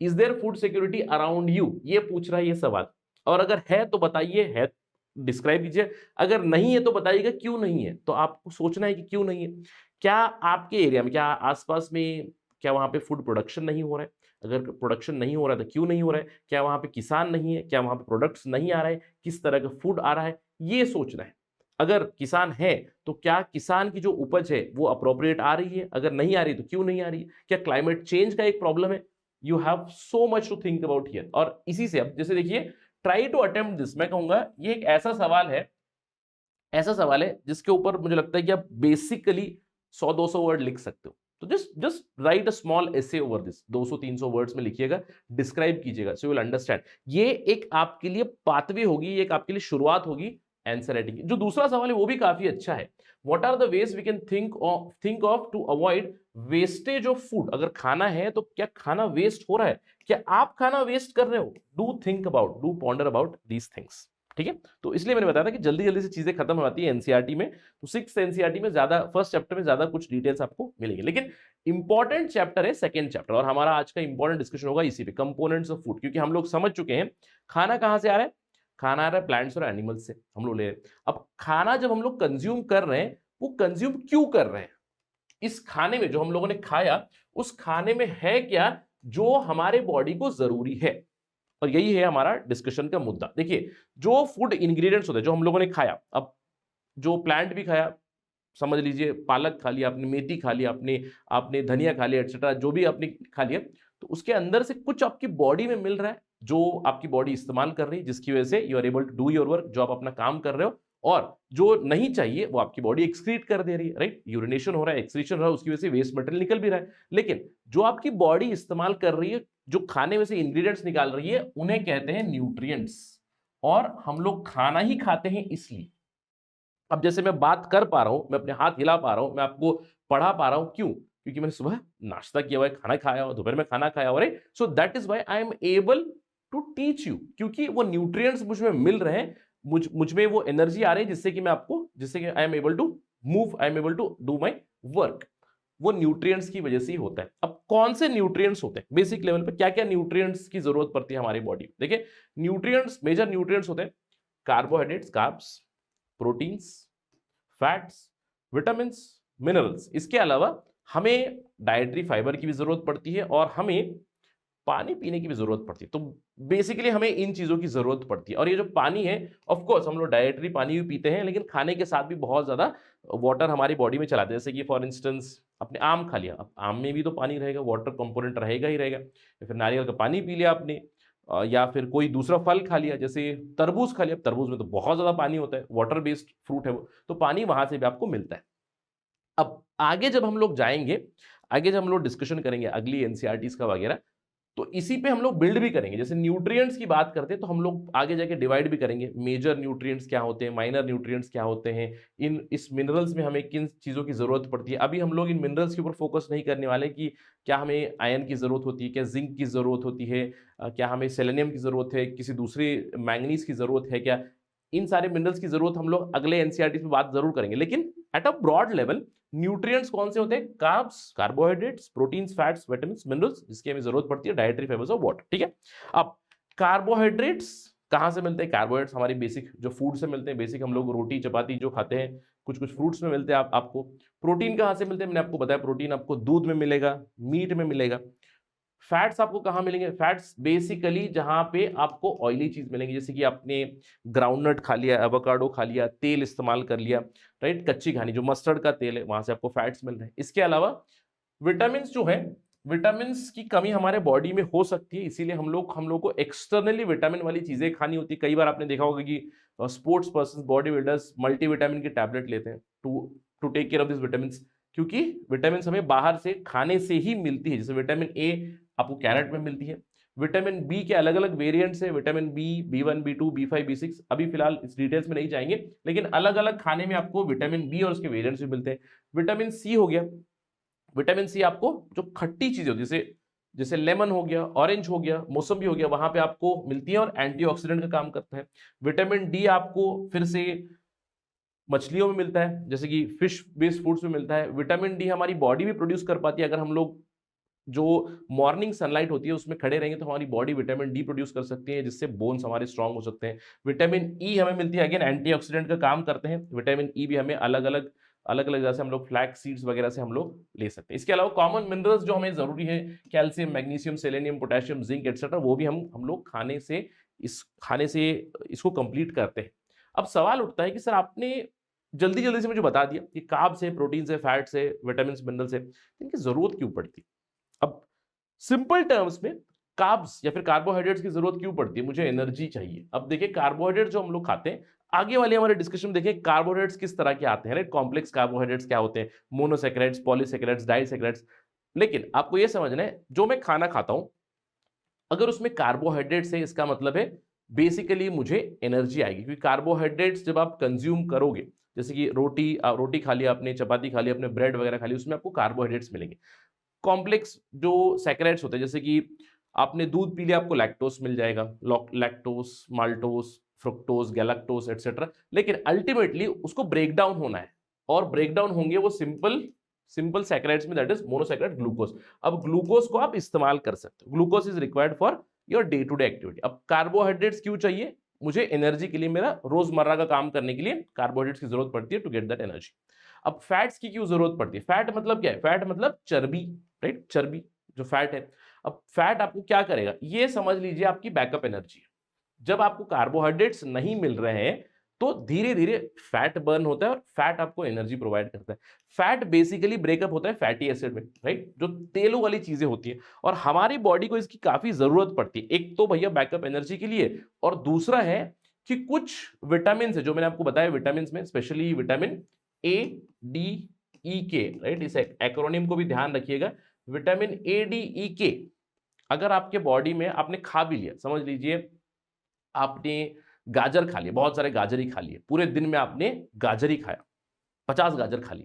Is their food security around you, ये पूछ रहा है ये सवाल। और अगर है तो बताइए, है डिस्क्राइब कीजिए, अगर नहीं है तो बताइएगा क्यों नहीं है। तो आपको सोचना है कि क्यों नहीं है। क्या आपके एरिया में, क्या आसपास में, क्या वहां पे फूड प्रोडक्शन नहीं हो रहा है? अगर प्रोडक्शन नहीं हो रहा है तो क्यों नहीं हो रहा है? क्या वहां पे किसान नहीं है? क्या वहां पे प्रोडक्ट्स नहीं आ रहे हैं? किस तरह का फूड आ रहा है? ये सोचना है। अगर किसान है तो क्या किसान की जो उपज है वो अप्रोप्रिएट आ रही है? अगर नहीं आ रही तो क्यों नहीं आ रही है? क्या क्लाइमेट चेंज का एक प्रॉब्लम है? You have so much to think about here. और इसी से अब जैसे देखिए, ट्राई टू अटेम्प्ट दिस। मैं कहूंगा ये एक ऐसा सवाल है जिसके ऊपर मुझे लगता है कि आप बेसिकली 100-200 वर्ड लिख सकते हो। तो just right a small essay over this, 200-300 words में लिखिएगा, डिस्क्राइब कीजिएगा, सो यू विल अंडरस्टैंड। ये एक आपके लिए पाथवे होगी, ये एक आपके लिए शुरुआत होगी आंसर राइटिंग की। जो दूसरा सवाल है वो भी काफी अच्छा है। What are the ways we can think of to avoid wastage of food? अगर खाना है तो क्या खाना वेस्ट हो रहा है? क्या आप खाना वेस्ट कर रहे हो? Do think about, do ponder about these things, ठीक है। तो इसलिए मैंने बताया था कि जल्दी जल्दी से चीजें खत्म हो जाती है एनसीईआरटी में। तो 6th एनसीईआरटी में ज्यादा, फर्स्ट चैप्टर में ज्यादा कुछ डिटेल्स आपको मिलेंगे, लेकिन इंपॉर्टेंट चैप्टर है सेकंड चैप्टर। और हमारा आज का इंपॉर्टेंट डिस्कशन होगा इसी पे, कंपोनेंट्स ऑफ फूड। क्योंकि हम लोग समझ चुके हैं खाना कहां से आ रहा है, खाना आ रहा है प्लांट्स और एनिमल्स से, हम लोग ले रहे हैं। अब खाना जब हम लोग कंज्यूम कर रहे हैं, वो कंज्यूम क्यों कर रहे हैं? इस खाने में जो हम लोगों ने खाया, उस खाने में है क्या जो हमारे बॉडी को जरूरी है? और यही है हमारा डिस्कशन का मुद्दा। देखिए, जो फूड इंग्रेडिएंट्स होते हैं जो हम लोगों ने खाया, अब जो प्लांट भी खाया, समझ लीजिए पालक खा लिया आपने, मेथी खा लिया आपने, आपने धनिया खा लिया एटसेट्रा, जो भी आपने खा लिया, तो उसके अंदर से कुछ आपकी बॉडी में मिल रहा है जो आपकी बॉडी इस्तेमाल कर रही है, जिसकी वजह से you are able to do your work, जो आप अपना काम कर रहे हो, और जो नहीं चाहिए वो आपकी बॉडी एक्सक्रीट कर दे रही है, राइट? यूरिनेशन हो रहा है, एक्सक्रीशन हो रहा है, उसकी वजह से वेस्ट मटेरियल निकल भी रहा है। लेकिन जो आपकी बॉडी इस्तेमाल कर रही है, जो खाने में से इंग्रेडिएंट्स निकाल रही है, उन्हें कहते हैं न्यूट्रिएंट्स। और हम लोग खाना ही खाते हैं इसलिए। अब जैसे मैं बात कर पा रहा हूं, मैं अपने हाथ हिला पा रहा हूं, मैं आपको पढ़ा पा रहा हूं, क्यों? क्योंकि मैंने सुबह नाश्ता किया हुआ है, खाना खाया हुआ, दोपहर में खाना खाया हुआ है, so that is why I am able to teach you, क्योंकि वो न्यूट्रिएंट्स मुझ में मिल रहे हैं, मुझ में वो एनर्जी आ रही है, जिससे कि मैं आपको, जिससे कि I am able to move, I am able to do my work. वो न्यूट्रिएंट्स की वजह से ही होता है। अब कौन से न्यूट्रिएंट्स होते हैं बेसिक लेवल पे, क्या क्या न्यूट्रिएंट्स की जरूरत पड़ती है हमारी बॉडी में? देखिए, न्यूट्रिएंट्स, मेजर न्यूट्रिएंट्स होते हैं carbohydrates, carbs, proteins, fats, vitamins, minerals. इसके अलावा हमें डाइटरी फाइबर की भी जरूरत पड़ती है और हमें पानी पीने की भी जरूरत पड़ती है। तो बेसिकली हमें इन चीजों की जरूरत पड़ती है। और ये जो पानी है, ऑफ कोर्स हम लोग डाइटरी पानी भी पीते हैं, लेकिन खाने के साथ भी बहुत ज्यादा वाटर हमारी बॉडी में चलाते हैं। जैसे कि फॉर इंस्टेंस आपने आम खा लिया, अब आम में भी तो पानी रहेगा, वाटर कंपोनेंट रहेगा ही रहेगा। या फिर नारियल का पानी पी लिया आपने, या फिर कोई दूसरा फल खा लिया, जैसे तरबूज खा लिया, तरबूज में तो बहुत ज्यादा पानी होता है, वाटर बेस्ड फ्रूट है वो, तो पानी वहां से भी आपको मिलता है। अब आगे जब हम लोग जाएंगे, आगे जब हम लोग डिस्कशन करेंगे अगली एनसीईआरटीज का वगैरह, तो इसी पे हम लोग बिल्ड भी करेंगे। जैसे न्यूट्रिएंट्स की बात करते हैं तो हम लोग आगे जाके डिवाइड भी करेंगे, मेजर न्यूट्रिएंट्स क्या होते हैं, माइनर न्यूट्रिएंट्स क्या होते हैं, इस मिनरल्स में हमें किन चीज़ों की ज़रूरत पड़ती है। अभी हम लोग इन मिनरल्स के ऊपर फोकस नहीं करने वाले कि क्या हमें आयरन की ज़रूरत होती है, क्या जिंक की ज़रूरत होती है, क्या हमें सेलेनियम की ज़रूरत है, किसी दूसरे मैंगनीज की ज़रूरत है क्या। इन सारे मिनरल्स की ज़रूरत हम लोग अगले एनसीईआरटी में बात जरूर करेंगे, लेकिन at a broad level nutrients कौन से होते हैं? Carbs, carbohydrates, proteins, fats, vitamins, minerals, जिसकी हमें जरूरत पड़ती है डाइटरी फाइबर्स और वाटर। ठीक है, अब कार्बोहाइड्रेट्स कहां से मिलते हैं? कार्बोहाइड्रेट्स हमारी बेसिक जो फूड से मिलते हैं, बेसिक हम लोग रोटी चपाती जो खाते हैं, कुछ कुछ फ्रूट्स में मिलते हैं आपको। प्रोटीन कहां से मिलते हैं? मैंने आपको बताया, प्रोटीन आपको दूध में मिलेगा, मीट में मिलेगा। फैट्स आपको कहां मिलेंगे? फैट्स बेसिकली जहां पे आपको ऑयली चीज मिलेंगी, जैसे कि आपने ग्राउंडनट खा लिया, एवोकाडो खा लिया, तेल इस्तेमाल कर लिया, राइट, कच्ची घानी जो मस्टर्ड का तेल है, वहां से आपको फैट्स मिल रहे हैं। इसके अलावा विटामिन जो है, विटामिन की कमी हमारे बॉडी में हो सकती है, इसीलिए हम लोग को एक्सटर्नली विटामिन वाली चीजें खानी होती है। कई बार आपने देखा होगा कि sports person, body builders multivitamin की टैबलेट लेते हैं to to take care of this vitamin, क्योंकि विटामिन हमें बाहर से खाने से ही मिलती है। जैसे विटामिन ए आपको कैरेट में मिलती है, विटामिन बी के अलग अलग वेरिएंट्स है, vitamin B, B1, B2, B5, B6, अभी फिलहाल इस डिटेल्स में नहीं जाएंगे, लेकिन अलग अलग खाने में आपको विटामिन बी और उसके वेरिएंट्स भी मिलते हैं। विटामिन सी हो गया, विटामिन सी आपको जो खट्टी चीजें होती है, जैसे जैसे लेमन हो गया, ऑरेंज हो गया, मौसम्बी हो गया, वहां पे आपको मिलती है और एंटीऑक्सीडेंट का काम करता है। विटामिन डी आपको फिर से मछलियों में मिलता है, जैसे कि फिश बेस्ड फूड्स में मिलता है। विटामिन डी हमारी बॉडी भी प्रोड्यूस कर पाती है, अगर हम लोग जो मॉर्निंग सनलाइट होती है उसमें खड़े रहेंगे तो हमारी बॉडी विटामिन डी प्रोड्यूस कर सकती है, जिससे बोन्स हमारे स्ट्रांग हो सकते हैं। विटामिन ई हमें मिलती है, अगेन एंटीऑक्सीडेंट का काम करते हैं। विटामिन ई भी हमें अलग अलग जैसे हम लोग फ्लैक्स सीड्स वगैरह से हम लोग ले सकते हैं। इसके अलावा कॉमन मिनरल्स जो हमें जरूरी है, calcium, magnesium, selenium, potassium, zinc etcetera, वो भी हम लोग खाने से इसको कंप्लीट करते हैं। अब सवाल उठता है कि सर आपने जल्दी जल्दी से मुझे बता दिया कि कार्ब्स है, प्रोटीन है, फैट्स है, विटामिन, मिनरल्स है, इनकी जरूरत क्यों पड़ती? अब सिंपल टर्म्स में कार्ब्स या फिर कार्बोहाइड्रेट्स की जरूरत क्यों पड़ती है? मुझे एनर्जी चाहिए। अब देखिए, कार्बोहाइड्रेट जो हम लोग खाते हैं, आगे वाले हमारे डिस्कशन में देखिए कार्बोहाइड्रेट्स किस तरह के आते हैं, राइट? कॉम्प्लेक्स कार्बोहाइड्रेट्स क्या होते हैं, मोनोसैकेराइड्स, पॉलीसैकेराइड्स, डाइसैकेराइड्स। लेकिन आपको यह समझना है, जो मैं खाना खाता हूं अगर उसमें कार्बोहाइड्रेट्स है, इसका मतलब है बेसिकली मुझे एनर्जी आएगी, क्योंकि कार्बोहाइड्रेट्स जब आप कंज्यूम करोगे, जैसे कि रोटी खा लिया आपने, चपाती खा लिया आपने, ब्रेड वगैरह खा लिया, उसमें आपको कार्बोहाइड्रेट्स मिलेंगे। कॉम्प्लेक्स जो सैकेराइड्स होते हैं, जैसे कि आपने दूध पी लिया, आपको लैक्टोस मिल जाएगा, lactose, maltose, fructose, galactose etcetera. लेकिन अल्टीमेटली उसको ब्रेक डाउन होना है, और ब्रेक डाउन होंगे वो सिंपल सैकेराइड्स में, दैट इज मोनोसैकेराइड ग्लूकोज। अब ग्लूकोज को आप इस्तेमाल कर सकते हो, glucose is required for your day to day activity. अब कार्बोहाइड्रेट्स क्यों चाहिए? मुझे एनर्जी के लिए, मेरा रोजमर्रा का काम करने के लिए कार्बोहाइड्रेट्स की जरूरत पड़ती है टू गेट दैट एनर्जी। अब फैट्स की क्यों जरूरत पड़ती है? फैट मतलब क्या है? फैट मतलब चर्बी, राइट? चर्बी जो फैट है। अब फैट आपको क्या करेगा? ये समझ लीजिए आपकी बैकअप एनर्जी है। जब आपको कार्बोहाइड्रेट्स नहीं मिल रहे हैं तो धीरे धीरे फैट बर्न होता है और फैट आपको एनर्जी प्रोवाइड करता है। फैट बेसिकली ब्रेकअप होता है फैटी एसिड में, राइट, जो तेलों वाली चीजें होती है, और हमारी बॉडी को इसकी काफी जरूरत पड़ती है। एक तो भैया बैकअप एनर्जी के लिए, और दूसरा है कि कुछ विटामिन है जो मैंने आपको बताया, विटामिन में स्पेशली विटामिन ए, डी, ई, के, राइट, इस एक्रोनिम को भी ध्यान रखिएगा। विटामिन ए, डी, ई, के अगर आपके बॉडी में आपने खा भी लिया, समझ लीजिए आपने गाजर खा लिया, बहुत सारे गाजर ही खा लिए, पूरे दिन में आपने गाजर ही खाया, 50 गाजर खा ली,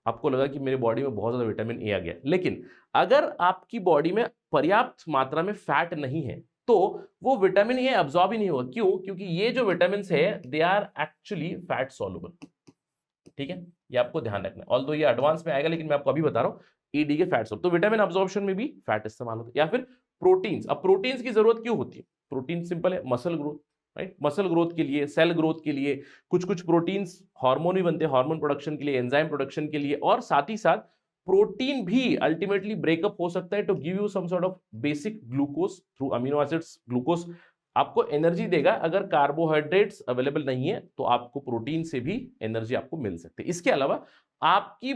आपको लगा कि मेरे बॉडी में बहुत ज्यादा विटामिन ए आ गया, लेकिन अगर आपकी बॉडी में पर्याप्त मात्रा में फैट नहीं है तो वो विटामिन ए अब्सॉर्ब ही नहीं होगा। क्यों? क्योंकि ये जो विटामिन है they are actually fat soluble. ठीक है, ये आपको ध्यान रखना है। ऑल्दो ये एडवांस में आएगा, लेकिन मैं आपको अभी बता रहा हूँ ईडी के फैट सॉल्व, तो विटामिन अब्सॉर्प्शन में भी फैट इस्तेमाल होता है। या फिर प्रोटीन्स। अब प्रोटीन्स की जरूरत क्यों होती है? प्रोटीन सिंपल है, muscle growth, right, muscle growth के लिए, सेल ग्रोथ के लिए कुछ कुछ प्रोटीन्स, हार्मोन भी बनते हैं हार्मोन प्रोडक्शन के लिए, एंजाइम प्रोडक्शन के लिए, और साथ ही साथ प्रोटीन भी अल्टीमेटली ब्रेकअप हो सकता है to give you some sort of basic glucose through amino acids. Glucose आपको एनर्जी देगा। अगर कार्बोहाइड्रेट्स अवेलेबल नहीं है तो आपको प्रोटीन से भी एनर्जी आपको मिल सकती है। इसके अलावा आपकी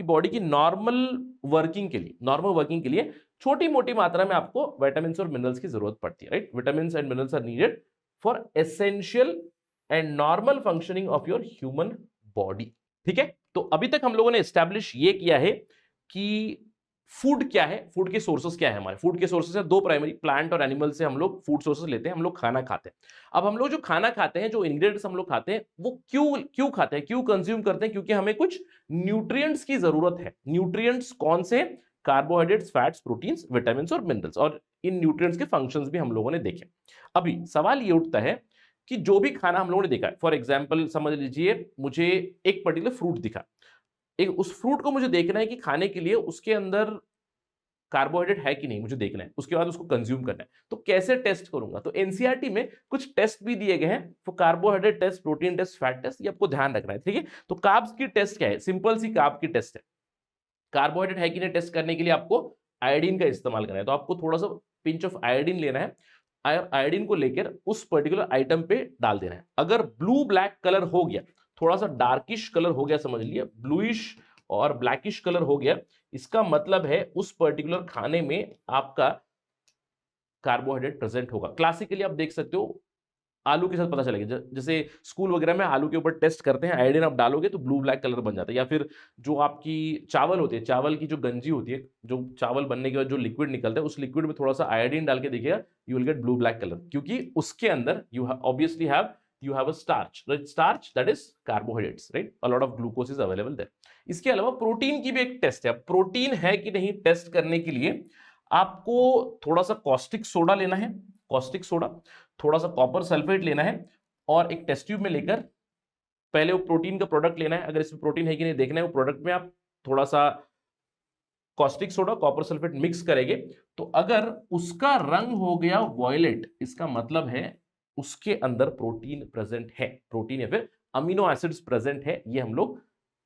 बॉडी की नॉर्मल वर्किंग के लिए छोटी मोटी मात्रा में आपको विटामिन और मिनरल्स की जरूरत पड़ती है, right. Vitamin and minerals are needed for essential and normal functioning of your human body. ठीक है, तो अभी तक हम लोगों ने एस्टैब्लिश ये किया है कि फूड क्या है, फूड के सोर्सेस क्या है। हमारे फूड के सोर्सेस है दो प्राइमरी, प्लांट और एनिमल से हम लोग फूड सोर्सेस लेते हैं, हम लोग खाना खाते हैं। अब हम लोग जो खाना खाते हैं, जो इंग्रेडिएंट्स हम लोग खाते हैं, वो क्यों खाते हैं, क्यों कंज्यूम करते हैं? क्योंकि हमें कुछ न्यूट्रिएंट्स की जरूरत है। न्यूट्रिएंट्स कौन से? कार्बोहाइड्रेट्स, फैट्स, प्रोटीन्स, विटामिन और मिनरल्स, और इन न्यूट्रिएंट्स के फंक्शंस भी हम लोगों ने देखे। अभी सवाल ये उठता है कि जो भी खाना हम लोगों ने देखा है, फॉर एग्जाम्पल समझ लीजिए मुझे एक पर्टिकुलर फ्रूट दिखा, उस फ्रूट को मुझे देखना है कि खाने के लिए उसके अंदर कार्बोहाइड्रेट है कि नहीं, मुझे देखना है, उसके बाद उसको कंज्यूम करना है। तो कैसे टेस्ट करूंगा? तो एनसीईआरटी में कुछ टेस्ट भी दिए गए हैं, तो carbohydrate test, protein test, fat test, ये आपको ध्यान रखना है। ठीक है, तो कार्ब्स की टेस्ट क्या है? सिंपल सी कार्ब की टेस्ट है। कार्बोहाइड्रेट है कि नहीं टेस्ट करने के लिए आपको आयोडीन का इस्तेमाल करना है। तो आपको थोड़ा सा पिंच ऑफ आयोडीन लेना है, आयोडीन को लेकर उस पर्टिकुलर आइटम पे डाल देना है। अगर ब्लू ब्लैक कलर हो गया, थोड़ा सा डार्किश कलर हो गया, समझ लिए ब्लूइश और ब्लैकिश कलर हो गया, इसका मतलब है उस पर्टिकुलर खाने में आपका कार्बोहाइड्रेट प्रेजेंट होगा। क्लासिकली आप देख सकते हो आलू के साथ पता चलेगा, जैसे स्कूल वगैरह में आलू के ऊपर टेस्ट करते हैं, आयोडीन आप डालोगे तो ब्लू ब्लैक कलर बन जाता है। या फिर जो आपकी चावल होती है, चावल की जो गंजी होती है, जो चावल बनने के बाद जो लिक्विड निकलता है, उस लिक्विड में थोड़ा सा आयोडीन डाल के देखिएगा, you will get blue black colour, क्योंकि उसके अंदर you obviously you have a starch, right? Starch, that is carbohydrates, right? A lot of glucose is available there. इसके अलावा प्रोटीन की भी एक टेस्ट है। प्रोटीन है कि नहीं टेस्ट करने के लिए आपको थोड़ा सा कॉस्टिक सोडा लेना है, कॉस्टिक सोडा, थोड़ा सा कॉपर सल्फेट लेना है, और एक टेस्ट ट्यूब में लेकर पहले वो प्रोटीन का प्रोडक्ट लेना है। अगर इसमें प्रोटीन है कि नहीं देखना है, वो प्रोडक्ट में आप थोड़ा सा caustic soda, copper sulphate mix करेंगे, तो अगर उसका रंग हो गया वॉयलेट, इसका मतलब है उसके अंदर प्रोटीन प्रेजेंट है, प्रोटीन या फिर अमीनो एसिड्स प्रेजेंट है, ये हम लोग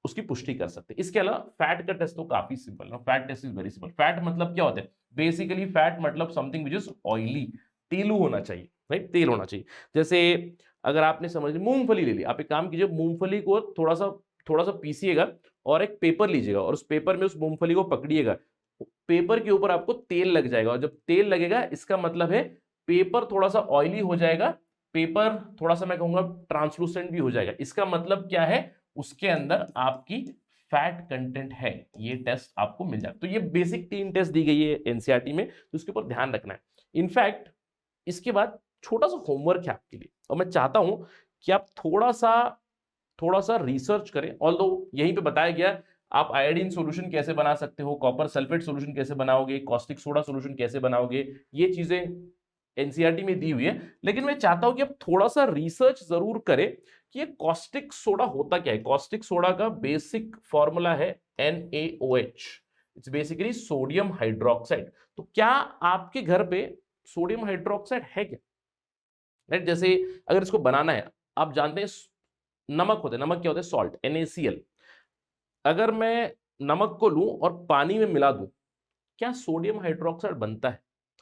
उसकी पुष्टि कर सकते हैं। इसके अलावा फैट का टेस्ट तो काफी सिंपल है। Fat test is very simple. Fat मतलब क्या होता है? बेसिकली फैट मतलब समथिंग विच इज ऑयली, तेलू होना चाहिए, राइट, तेल होना चाहिए। जैसे अगर आपने समझ ली मूंगफली ले ली, आप एक काम कीजिए, मूंगफली को थोड़ा सा पीसिएगा और एक पेपर लीजिएगा, और उस पेपर में उस मूंगफली को पकड़िएगा, पेपर के ऊपर आपको तेल लग जाएगा, और जब तेल लगेगा इसका मतलब है पेपर थोड़ा सा ऑयली हो जाएगा, पेपर थोड़ा सा मैं कहूंगा ट्रांसलूसेंट भी हो जाएगा। इसका मतलब क्या है? उसके अंदर आपकी फैट कंटेंट है। ये टेस्ट आपको मिल जाएगा। तो ये बेसिक 3 टेस्ट दी गई है एनसीईआरटी में, तो उसके ऊपर ध्यान रखना है। इनफैक्ट इसके बाद छोटा सा होमवर्क है आपके लिए, और मैं चाहता हूं कि आप थोड़ा सा रिसर्च करें। ऑल्दो यहीं पे बताया गया आप आयोडीन सॉल्यूशन कैसे बना सकते हो, कॉपर सल्फेट सॉल्यूशन कैसे बनाओगे, कॉस्टिक सोडा सॉल्यूशन कैसे बनाओगे, ये चीजें एनसीईआरटी में दी हुई है, लेकिन मैं चाहता हूं कि आप थोड़ा सा रिसर्च जरूर करें कि ये कॉस्टिक सोडा होता क्या है। कॉस्टिक सोडा का बेसिक फॉर्मूला है NaOH, it's basically sodium hydroxide. तो क्या आपके घर पे सोडियम हाइड्रोक्साइड है क्या? राइट, जैसे अगर इसको बनाना है, आप जानते हैं नमक होता है, नमक क्या होता है? Salt, NaCl। अगर मैं नमक को लूं और पानी में मिला दूं, क्या सोडियम हाइड्रोक्साइड बनता है?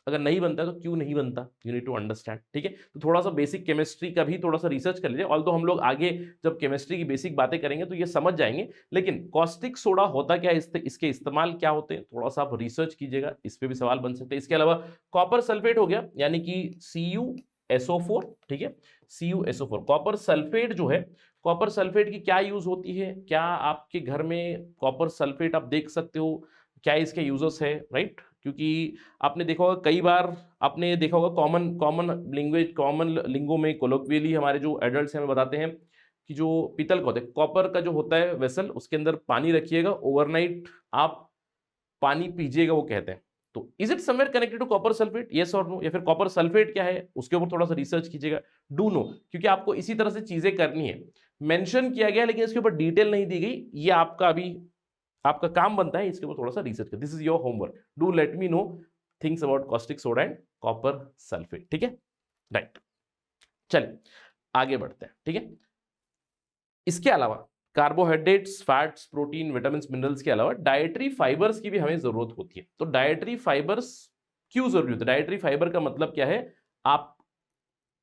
अगर नहीं बनता है तो क्यों नहीं बनता, यू नीड टू अंडरस्टैंड, ठीक है। तो थोड़ा सा बेसिक केमिस्ट्री का भी थोड़ा सा रिसर्च कर लीजिए, ऑल्दो हम लोग आगे जब केमिस्ट्री की बेसिक बातें करेंगे तो ये समझ जाएंगे। लेकिन कॉस्टिक सोडा होता क्या है, इसके इस्तेमाल क्या होते हैं, थोड़ा सा आप रिसर्च कीजिएगा, इस पे भी सवाल बन सकते हैं। इसके अलावा कॉपर सल्फेट हो गया, यानी कि CuSO4, ठीक है, CuSO4 कॉपर सल्फेट जो है, कॉपर सल्फेट की क्या यूज होती है, क्या आपके घर में कॉपर सल्फेट आप देख सकते हो, क्या इसके यूजर्स है, राइट। क्योंकि आपने देखा होगा, कई बार आपने देखा होगा कॉमन कॉमन लैंग्वेज, कॉमन लिंगो में, कोलोक्वियली हमारे जो एडल्ट्स हमें बताते हैं कि जो पीतल का होता है, कॉपर का जो होता है वेसल, उसके अंदर पानी रखिएगा, ओवरनाइट आप पानी पीजिएगा, वो कहते हैं। तो is it somewhere connected to copper sulphate, yes और नो, या फिर कॉपर सल्फेट क्या है उसके ऊपर थोड़ा सा रिसर्च कीजिएगा, डू नो, क्योंकि आपको इसी तरह से चीजें करनी है। मेंशन किया गया लेकिन इसके ऊपर डिटेल नहीं दी गई, ये आपका अभी आपका काम बनता है इसके ऊपर थोड़ा सा रिसर्च कर, this is your homework, do let me know things about caustic soda and copper sulphate, ठीक है, राइट। चलिए आगे बढ़ते हैं, ठीक है। इसके अलावा carbohydrates, fats, protein, vitamin, minerals के अलावा डाइटरी फाइबर्स की भी हमें जरूरत होती है। तो डाइटरी फाइबर्स क्यों जरूरी होती है, डाइटरी फाइबर का मतलब क्या है, आप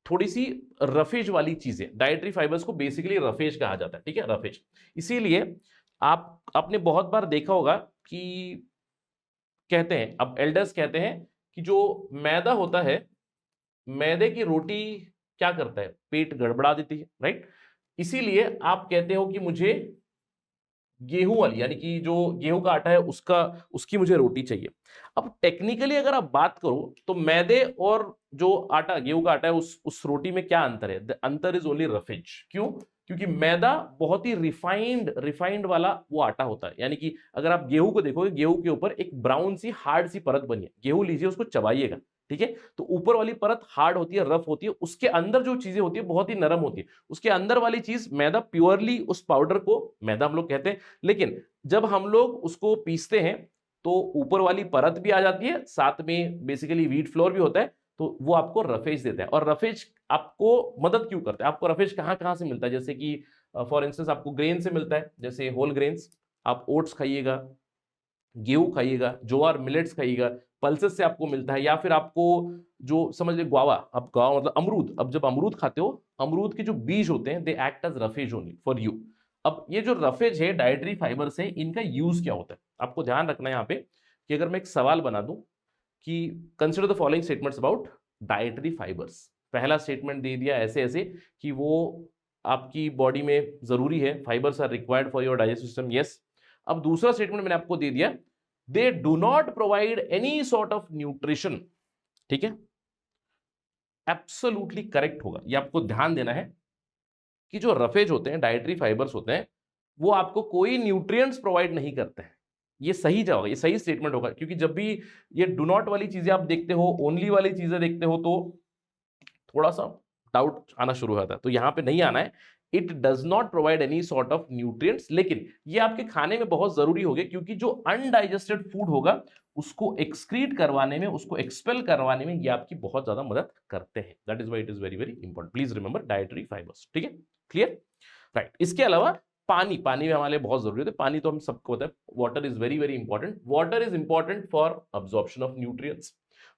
थोड़ी सी रफेज वाली चीजें, डाइटरी फाइबर्स को बेसिकली रफेज कहा जाता है, ठीक है, रफेज। इसीलिए आपने बहुत बार देखा होगा कि कहते हैं, अब एल्डर्स कहते हैं कि जो मैदा होता है, मैदे की रोटी क्या करता है, पेट गड़बड़ा देती है, राइट। इसीलिए आप कहते हो कि मुझे गेहूं वाली, यानी कि जो गेहूं का आटा है उसकी मुझे रोटी चाहिए। अब टेक्निकली अगर आप बात करो तो मैदे और जो आटा, गेहूं का आटा है, उस रोटी में क्या अंतर है, द अंतर इज ओनली रफेज। क्यों, क्योंकि मैदा बहुत ही रिफाइंड वाला वो आटा होता है, यानी कि अगर आप गेहूं को देखोगे, गेहूं के ऊपर एक ब्राउन सी हार्ड सी परत बनी है, गेहूं लीजिए उसको चबाइएगा, ठीक है, तो ऊपर वाली परत हार्ड होती है, रफ होती है, उसके अंदर जो चीजें होती है बहुत ही नरम होती है, उसके अंदर वाली चीज मैदा प्योरली, उस पाउडर को मैदा हम लोग कहते हैं। लेकिन जब हम लोग उसको पीसते हैं तो ऊपर वाली परत भी आ जाती है, साथ में बेसिकली व्हीट फ्लोर भी होता है, तो वो आपको रफेज देता है। और रफेज आपको मदद क्यों करता है, आपको रफेज कहाँ कहाँ से मिलता है, जैसे कि फॉर इंस्टेंस आपको ग्रेन से मिलता है, जैसे होल ग्रेन्स, आप ओट्स खाइएगा, गेहूं खाइएगा, ज्वार मिलेट्स खाइएगा, पल्सेस से आपको मिलता है, या फिर आपको जो समझ लीजिए गुआवा, अब गुआवा मतलब अमरूद, अब जब अमरूद खाते हो, अमरूद के जो बीज होते हैं, they act as roughage only for you. अब ये जो रफेज है डाइटरी फाइबर से, इनका यूज क्या होता है, आपको ध्यान रखना है यहाँ पे कि अगर मैं एक सवाल बना दूं कि consider the following statements about dietary fibres, पहला स्टेटमेंट दे दिया ऐसे ऐसे कि वो आपकी बॉडी में जरूरी है, fibres are required for your digestive system, yes. अब दूसरा स्टेटमेंट मैंने आपको दे दिया, they do not provide any sort of nutrition, ठीक है, एब्सोल्युटली करेक्ट होगा। ये आपको ध्यान देना है कि जो रफेज होते हैं, डाइटरी फाइबर्स होते हैं, वो आपको कोई न्यूट्रिएंट्स प्रोवाइड नहीं करते हैं। ये सही जवाब, ये सही स्टेटमेंट होगा, क्योंकि जब भी ये डू नॉट वाली चीजें आप देखते हो, ओनली वाली चीजें देखते हो, तो थोड़ा सा डाउट आना शुरू होता है, तो यहां पे नहीं आना है। It does not provide any sort of nutrients, लेकिन ये आपके खाने में बहुत जरूरी हो गया, क्योंकि जो अनडाइजेस्टेड फूड होगा उसको एक्सक्रीट करवाने में, उसको एक्सपेल करवाने में ये आपकी बहुत ज्यादा मदद करते हैं। That is why it is very very important, please remember dietary fibres, ठीक है, क्लियर, राइट। इसके अलावा पानी, पानी में हमारे लिए बहुत जरूरी है, पानी तो हम सबको पता है, water is very very important, water is important for absorption of nutrients,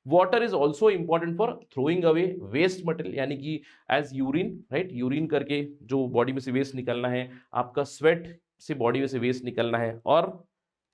water is also important for throwing away waste material, यानी कि एज यूरिन, राइट, यूरिन करके जो बॉडी में से वेस्ट निकलना है, आपका स्वेट से बॉडी में से वेस्ट निकलना है, और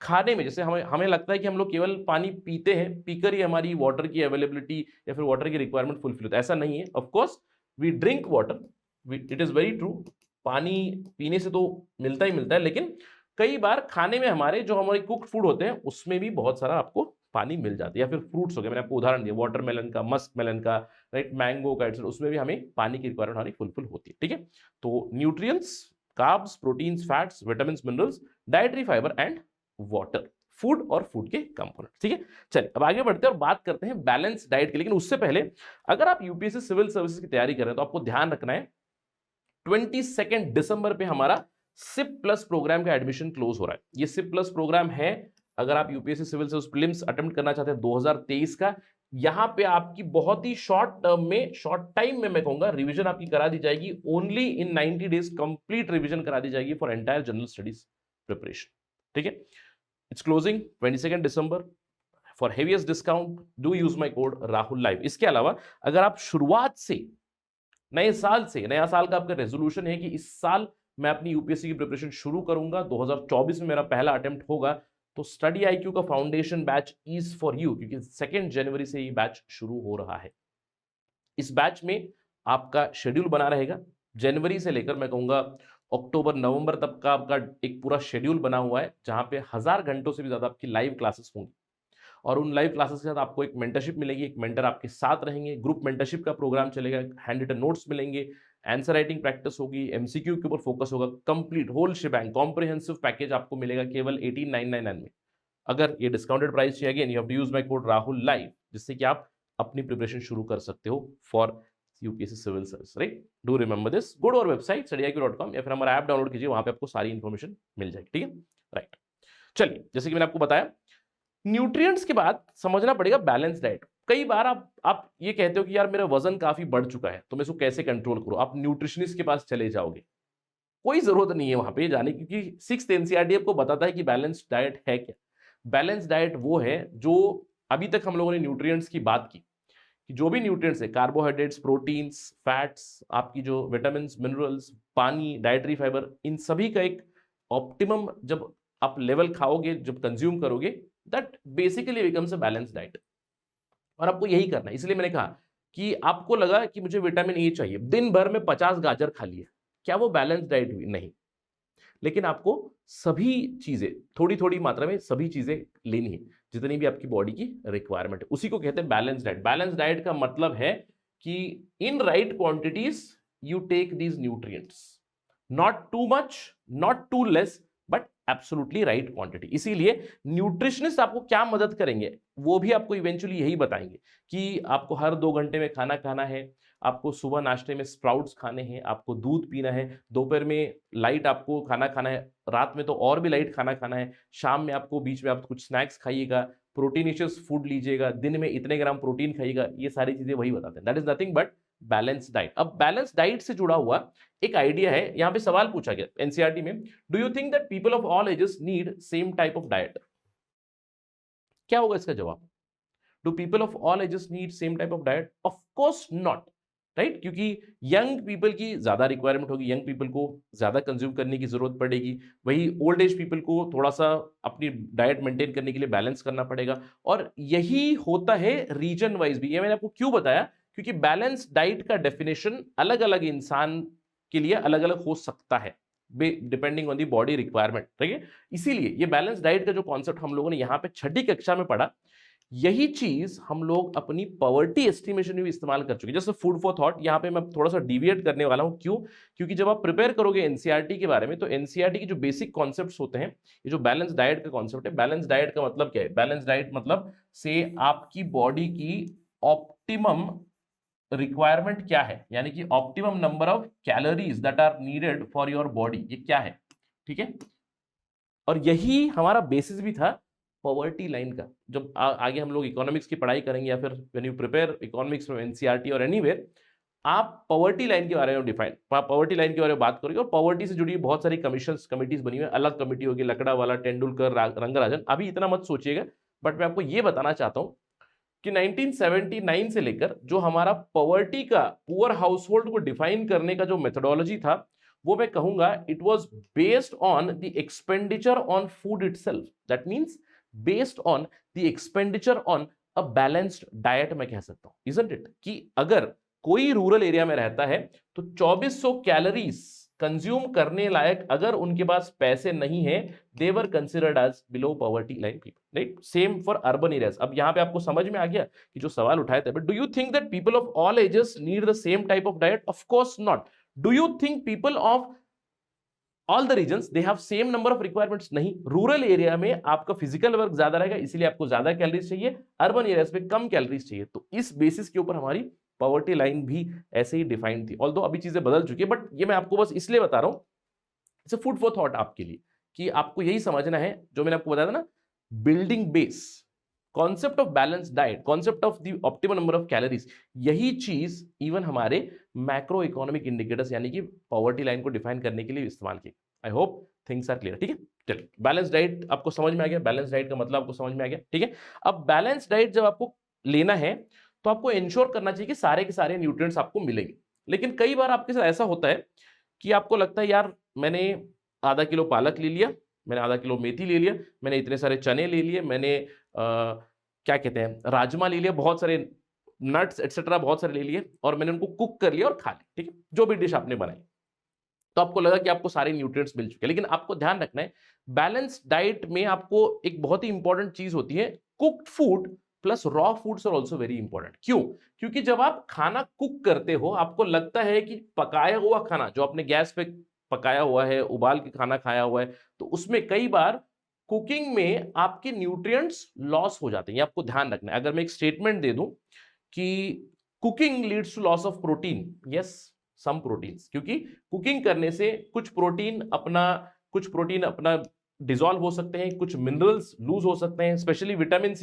खाने में जैसे हमें लगता है कि हम लोग केवल पानी पीते हैं, पीकर ही हमारी वाटर की अवेलेबिलिटी या फिर वाटर की रिक्वायरमेंट फुलफिल होता है, ऐसा नहीं है। Of course we drink water, it is very true, पानी पीने से तो मिलता ही मिलता है, लेकिन कई बार खाने में हमारे जो हमारे कुक्ड फूड होते हैं उसमें भी बहुत सारा आपको पानी मिल जाता है, या फिर फ्रूट्स हो गए, मैंने आपको उदाहरण दिया वाटरमेलन का, मस्क मेलन का, राइट, मैंगो का, उसमें भी हमें पानी की रिक्वायरमेंट हमारी फुलफिल होती है, ठीक है। तो nutrients, carbs, proteins, fats, vitamin, minerals, dietary fibre and water, food और फूड के कंपोनेंट, ठीक है। चलिए अब आगे बढ़ते हैं और बात करते हैं बैलेंस डाइट की। लेकिन उससे पहले अगर आप यूपीएससी सिविल सर्विसेज की तैयारी कर रहे हैं तो आपको ध्यान रखना है 22 दिसंबर पे हमारा सिप प्लस प्रोग्राम का एडमिशन क्लोज हो रहा है। ये सिप प्लस प्रोग्राम है, अगर आप UPSC civil service prelims attempt करना चाहते हैं 2023 का, यहां पे आपकी बहुत ही शॉर्ट टर्म में, शॉर्ट टाइम में मैं कहूंगा, रिवीजन आपकी करा दी जाएगी, only in 90 days complete revision करा दी जाएगी for entire general studies preparation, ठीक है। It's closing 22 December, for heaviest discount do use my code Rahul live. इसके अलावा अगर आप शुरुआत से नए साल से, नया साल का आपका रेजोल्यूशन है कि इस साल मैं अपनी यूपीएससी की प्रिपरेशन शुरू करूंगा, 2024 में मेरा पहला अटेम्प्ट होगा, तो स्टडी आईक्यू का foundation batch is for you, क्योंकि 2 जनवरी से ये बैच शुरू हो रहा है। इस बैच में आपका शेड्यूल बना रहेगा, जनवरी से लेकर मैं कहूंगा अक्टूबर नवंबर तक का आपका एक पूरा शेड्यूल बना हुआ है, जहां पे 1000 घंटों से भी ज्यादा आपकी लाइव क्लासेस होंगी। और उन लाइव क्लासेस के साथ आपको एक मेंटरशिप मिलेगी, एक मेंटर आपके साथ रहेंगे, ग्रुप मेंटरशिप का प्रोग्राम चलेगा, हैंड रिटन नोट्स मिलेंगे, आंसर राइटिंग प्रैक्टिस होगी, एमसीक्यू के ऊपर फोकस होगा, complete whole shebang comprehensive package आपको मिलेगा केवल 18,999 में। अगर ये डिस्काउंटेड प्राइस चाहिए, again you have to use my code Rahul live, जिससे कि आप अपनी प्रिपरेशन शुरू कर सकते हो for UPSC civil service, right. Do remember this, go to our website studyIQ.com या फिर हमारा ऐप डाउनलोड कीजिए, वहां पे आपको सारी इंफॉर्मेशन मिल जाएगी, ठीक है, राइट। चलिए, जैसे कि मैंने आपको बताया, न्यूट्रिएंट्स के बाद समझना पड़ेगा बैलेंस डाइट। कई बार आप ये कहते हो कि यार मेरा वजन काफी बढ़ चुका है, तो मैं इसको कैसे कंट्रोल करूं? आप न्यूट्रिशनिस्ट के पास चले जाओगे, कोई जरूरत नहीं है वहां पे जाने की, क्योंकि 6th एनसीईआरटी आपको बताता है कि बैलेंस डाइट है क्या। बैलेंस डाइट वो है जो अभी तक हम लोगों ने न्यूट्रिएंट्स की बात की, कि जो भी न्यूट्रिएंट्स है, कार्बोहाइड्रेट्स, प्रोटीन्स, फैट्स, आपकी जो विटामिन, मिनरल्स, पानी, डाइटरी फाइबर, इन सभी का एक ऑप्टिमम जब आप लेवल खाओगे, जब कंज्यूम करोगे, that basically becomes a balance diet. और आपको यही करना है। इसलिए मैंने कहा कि आपको लगा कि मुझे विटामिन ए चाहिए, दिन भर में 50 गाजर खा लिए, क्या वो बैलेंस डाइट हुई? नहीं। लेकिन आपको सभी चीजें थोड़ी थोड़ी मात्रा में सभी चीजें लेनी है, जितनी भी आपकी बॉडी की रिक्वायरमेंट है, उसी को कहते हैं बैलेंस डाइट। बैलेंस डाइट का मतलब है कि in right quantities you take these nutrients, not too much, not too less, but absolutely right quantity. इसीलिए न्यूट्रिशनिस्ट आपको क्या मदद करेंगे, वो भी आपको इवेंचुअली यही बताएंगे कि आपको हर 2 घंटे में खाना खाना है, आपको सुबह नाश्ते में स्प्राउट्स खाने हैं, आपको दूध पीना है, दोपहर में लाइट आपको खाना खाना है, रात में तो और भी लाइट खाना खाना है, शाम में आपको बीच में आप कुछ स्नैक्स खाइएगा, प्रोटीनिशियस फूड लीजिएगा, दिन में इतने ग्राम प्रोटीन खाइएगा, ये सारी चीजें वही बताते हैं। That is nothing but balance diet. अब बैलेंस डाइट से जुड़ा हुआ एक आइडिया है, यहां पे सवाल पूछा गया एनसीईआरटी में, do you think that people of all ages need same type of diet? क्या होगा इसका जवाब? Do people of all ages need same type of diet? Of course not, right, क्योंकि यंग पीपल की ज्यादा रिक्वायरमेंट होगी, young people को ज्यादा कंज्यूम करने की जरूरत पड़ेगी, वही ओल्ड एज पीपल को थोड़ा सा अपनी डाइट मेंटेन करने के लिए बैलेंस करना पड़ेगा। और यही होता है रीजन वाइज भी। ये मैंने आपको क्यों बताया, क्योंकि बैलेंस डाइट का डेफिनेशन अलग अलग इंसान के लिए अलग अलग हो सकता है, depending on the body requirement, ठीक है। इसीलिए ये बैलेंस डाइट का जो कॉन्सेप्ट हम लोगों ने यहाँ पे 6ठी कक्षा में पढ़ा, यही चीज हम लोग अपनी पॉवर्टी एस्टिमेशन में भी इस्तेमाल कर चुके हैं। जैसे फूड फॉर थॉट, यहाँ पे मैं थोड़ा सा डिविएट करने वाला हूँ। क्यों? क्योंकि जब आप प्रिपेयर करोगे एनसीईआरटी के बारे में, तो एनसीईआरटी के जो बेसिक कॉन्सेप्ट्स होते हैं, ये जो बैलेंस डाइट का कॉन्सेप्ट है, बैलेंस डाइट का मतलब क्या है? बैलेंस डाइट मतलब से आपकी बॉडी की ऑप्टिमम रिक्वायरमेंट क्या है, यानी कि optimum number of calories that are needed for your body, ये क्या है, ठीक है। और यही हमारा बेसिस भी था पॉवर्टी लाइन का। जब आगे हम लोग इकोनॉमिक्स की पढ़ाई करेंगे, या फिर when you prepare economics from NCERT और एनीवेयर, आप पॉवर्टी लाइन के बारे में डिफाइन, पॉवर्टी लाइन के बारे में बात करोगे। और पॉवर्टी से जुड़ी बहुत सारी कमीशंस, कमिटीज बनी हुई है, अलग कमिटी होगी, लकड़ा वाला, तेंदुलकर, रंगराजन, अभी इतना मत सोचिएगा। बट मैं आपको ये बताना चाहता हूं कि 1979 से लेकर जो हमारा पॉवर्टी का, पुअर हाउसहोल्ड को डिफाइन करने का जो मेथोडोलॉजी था, वो मैं कहूंगा it was based on the expenditure on food itself. That means based on the expenditure on a balanced diet, मैं कह सकता हूं, इजंट इट, कि अगर कोई रूरल एरिया में रहता है तो 2400 कैलोरीज कंज्यूम करने लायक अगर उनके पास पैसे नहीं है, they were considered as below poverty line people, right. Same for urban areas. अब यहां पे आपको समझ में आ गया कि जो सवाल उठाए थे, but do you think that people of all ages need the same type of diet? Of course not. Do you think people of all the regions they have same number of requirements? नहीं। Rural area में आपका physical work ज्यादा रहेगा, इसीलिए आपको ज्यादा calories चाहिए, urban areas में कम कैलोरीज चाहिए। तो इस बेसिस के ऊपर हमारी पॉवर्टी लाइन भी ऐसे ही डिफाइंड थी। ऑल्दो अभी चीजें बदल चुकी है, बट ये मैं आपको बस इसलिए बता रहा हूं, इट्स फूड फॉर थॉट आपके लिए, कि आपको यही समझना है जो मैंने आपको बताया था ना, building base, concept of balance diet, concept of the optimum number of calories, यही चीज इवन हमारे मैक्रो इकोनॉमिक इंडिकेटर्स यानी कि पॉवर्टी लाइन को डिफाइन करने के लिए इस्तेमाल की। I hope things are clear, ठीक है। चलिए, बैलेंस डाइट आपको समझ में आ गया, बैलेंस डाइट का मतलब आपको समझ में आ गया, ठीक है। अब बैलेंस डाइट जब आपको लेना है तो आपको इंश्योर करना चाहिए कि सारे के सारे न्यूट्रिएंट्स आपको मिलेंगे। लेकिन कई बार आपके साथ ऐसा होता है कि आपको लगता है यार मैंने आधा किलो पालक ले लिया, मैंने आधा किलो मेथी ले लिया, मैंने इतने सारे चने ले लिए, मैंने क्या कहते हैं राजमा ले लिया, बहुत सारे नट्स एक्सेट्रा बहुत सारे ले लिए और मैंने उनको कुक कर लिया और खा लिया, ठीक है, जो भी डिश आपने बनाई। तो आपको लगा कि आपको सारे न्यूट्रिएंट्स मिल चुके हैं, लेकिन आपको ध्यान रखना है बैलेंस डाइट में आपको एक बहुत ही इंपॉर्टेंट चीज होती है, cooked food plus raw foods are also very important. क्यों? क्योंकि जब आप खाना कुक करते हो आपको लगता है कि पकाया हुआ खाना जो आपने गैस पे पकाया हुआ है, उबाल के खाना खाया हुआ है, तो उसमें कई बार कुकिंग में आपके न्यूट्रिएंट्स लॉस हो जाते हैं। ये आपको ध्यान रखना है। अगर मैं एक स्टेटमेंट दे दूं कि cooking leads to loss of protein, yes some proteins, क्योंकि कुकिंग करने से कुछ प्रोटीन अपना डिसॉल्व हो सकते हैं, कुछ मिनरल्स लूज हो सकते हैं, स्पेशली विटामिन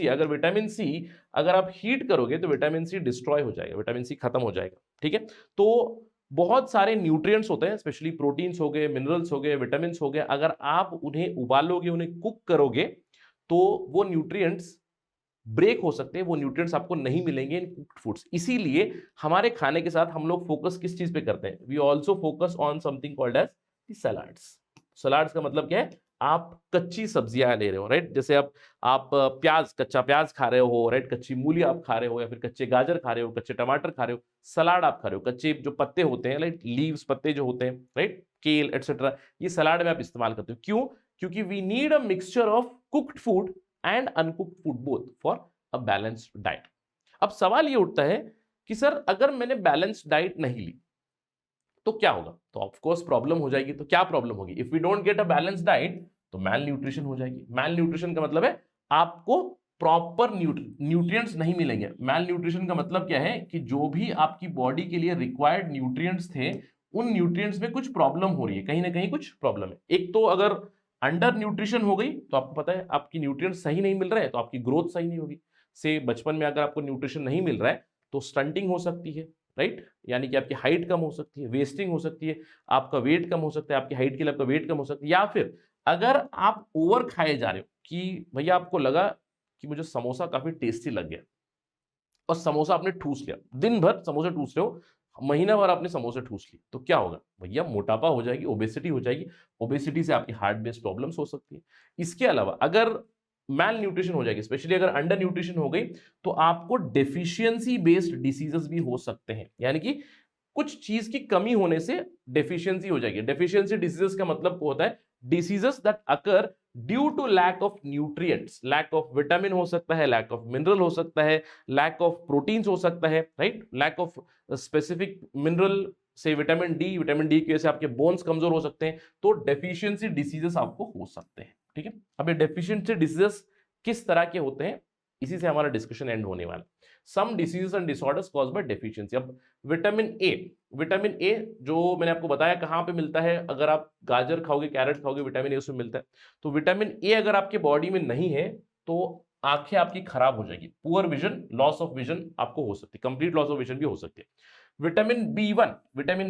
सी। अगर आप हीट करोगे तो विटामिन सी डिस्ट्रॉय हो जाएगा, विटामिन सी खत्म हो जाएगा, ठीक है। तो बहुत सारे न्यूट्रिएंट्स होते हैं, स्पेशली प्रोटीन्स हो गए, मिनरल्स हो गए, विटामिन्स हो गए, अगर आप उन्हें उबालोगे, उन्हें कुक करोगे तो वो न्यूट्रिएंट्स ब्रेक हो सकते हैं, वो न्यूट्रिएंट्स आपको नहीं मिलेंगे इन कुक्ड फूड्स। इसीलिए हमारे खाने के साथ हम लोग फोकस किस चीज पे करते हैं? We also focus on something called as the salads. Salads का मतलब क्या है? आप कच्ची सब्जियां ले रहे हो, राइट। जैसे आप कच्चा प्याज खा रहे हो, राइट, कच्ची मूली आप खा रहे हो, या फिर कच्चे गाजर खा रहे हो, कच्चे टमाटर खा रहे हो, सलाड आप खा रहे हो, कच्चे जो पत्ते होते हैं, राइट, लीव्स पत्ते जो होते हैं, राइट, केल एटसेट्रा, ये सलाड में आप इस्तेमाल करते हो। क्यों? क्योंकि we need a mixture of cooked food and uncooked food both for a balanced diet. अब सवाल ये उठता है कि सर अगर मैंने बैलेंस्ड डाइट नहीं ली तो क्या होगा? तो ऑफ कोर्स प्रॉब्लम हो जाएगी। तो क्या प्रॉब्लम होगी? If we don't get a balanced diet तो मैल न्यूट्रिशन हो जाएगी। मैल न्यूट्रिशन का मतलब है आपको प्रॉपर न्यूट्रिएंट्स नहीं मिलेंगे। मैल न्यूट्रिशन का मतलब क्या है कि जो भी आपकी बॉडी के लिए रिक्वायर्ड न्यूट्रिएंट्स थे उन न्यूट्रिएंट्स में कुछ प्रॉब्लम हो रही है, कहीं ना कहीं कुछ प्रॉब्लम है। एक तो अगर अंडर न्यूट्रिशन हो गई तो आपको पता है आपकी न्यूट्रिएंट्स सही नहीं मिल रहे हैं तो आपकी ग्रोथ सही नहीं होगी। से बचपन में अगर आपको न्यूट्रिशन नहीं मिल रहा है तो स्टंटिंग हो सकती है, राइट, यानी कि आपकी हाइट कम हो सकती है, वेस्टिंग हो सकती है, आपका वेट कम हो सकता है, आपकी हाइट के लिए आपका वेट कम हो सकता है। या फिर अगर आप ओवर खाए जा रहे हो कि भैया आपको लगा कि मुझे समोसा काफी टेस्टी लग गया और समोसा आपने ठूस लिया, दिन भर समोसे ठूस रहे हो, महीना भर आपने समोसे ठूस लिए, तो क्या होगा भैया? मोटापा हो जाएगी, ओबेसिटी हो जाएगी। ओबेसिटी से आपकी हार्ट बेस्ड प्रॉब्लम्स हो सकती है। इसके अलावा अगर मैल न्यूट्रिशन हो जाएगी, स्पेशली अगर अंडर न्यूट्रिशन हो गई, तो आपको डेफिशिएंसी बेस्ड डिसीजेस भी हो सकते हैं। यानी कि कुछ चीज की कमी होने से डेफिशिएंसी हो जाएगी। डेफिशिएंसी डिसीजेस का मतलब होता है diseases that occur due to lack of nutrients. Lack of vitamin हो सकता है, लैक ऑफ मिनरल हो सकता है, लैक ऑफ प्रोटीन्स हो सकता है, right, lack of specific mineral से विटामिन डी की वजह से आपके बोन्स कमजोर हो सकते हैं। तो डेफिशिएंसी डिसीजेस आपको हो सकते हैं, ठीक है। अब ये डेफिशिएंसी डिसीजेस किस तरह के होते हैं, इसी से हमारा डिस्कशन एंड होने वाला है। Some diseases and disorders caused by deficiency. अब विटामिन ए जो मैंने आपको बताया कहां पे मिलता है, अगर आप गाजर खाओगे, कैरेट खाओगे, विटामिन ए उसमें मिलता है। तो विटामिन ए अगर आपके बॉडी में नहीं है तो आंखें आपकी खराब हो जाएगी, poor vision, loss of vision आपको हो सकती है, कंप्लीट लॉस ऑफ विजन भी हो सकती है। विटामिन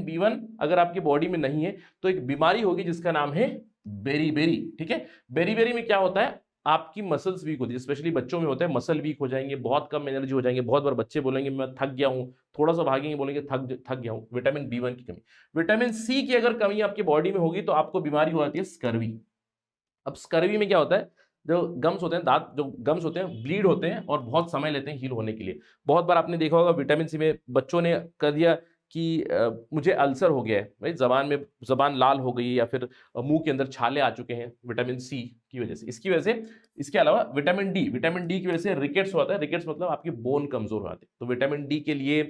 बी वन अगर आपकी बॉडी में नहीं है तो एक बीमारी होगी जिसका नाम है बेरीबेरी, ठीक है। बेरीबेरी में क्या होता है? आपकी मसल्स वीक होती है, स्पेशली बच्चों में होता है, मसल वीक हो जाएंगे, बहुत कम एनर्जी हो जाएंगे। बहुत बार बच्चे बोलेंगे मैं थक गया हूं, थोड़ा सा भागेंगे बोलेंगे थक गया हूं। विटामिन बी वन की कमी। विटामिन सी की अगर कमी आपकी बॉडी में होगी तो आपको बीमारी हो जाती है स्कर्वी। अब स्कर्वी में क्या होता है? जो गम्स होते हैं, दांत जो गम्स होते हैं ब्लीड होते हैं और बहुत समय लेते हैं हील होने के लिए। बहुत बार आपने देखा होगा विटामिन सी में बच्चों ने कर दिया कि मुझे अल्सर हो गया है, भाई जबान लाल हो गई या फिर मुंह के अंदर छाले आ चुके हैं विटामिन सी की वजह से, इसकी वजह से। इसके अलावा विटामिन डी की वजह से रिकेट्स होता है। रिकेट्स मतलब आपकी बोन कमजोर हो जाती है। तो विटामिन डी के लिए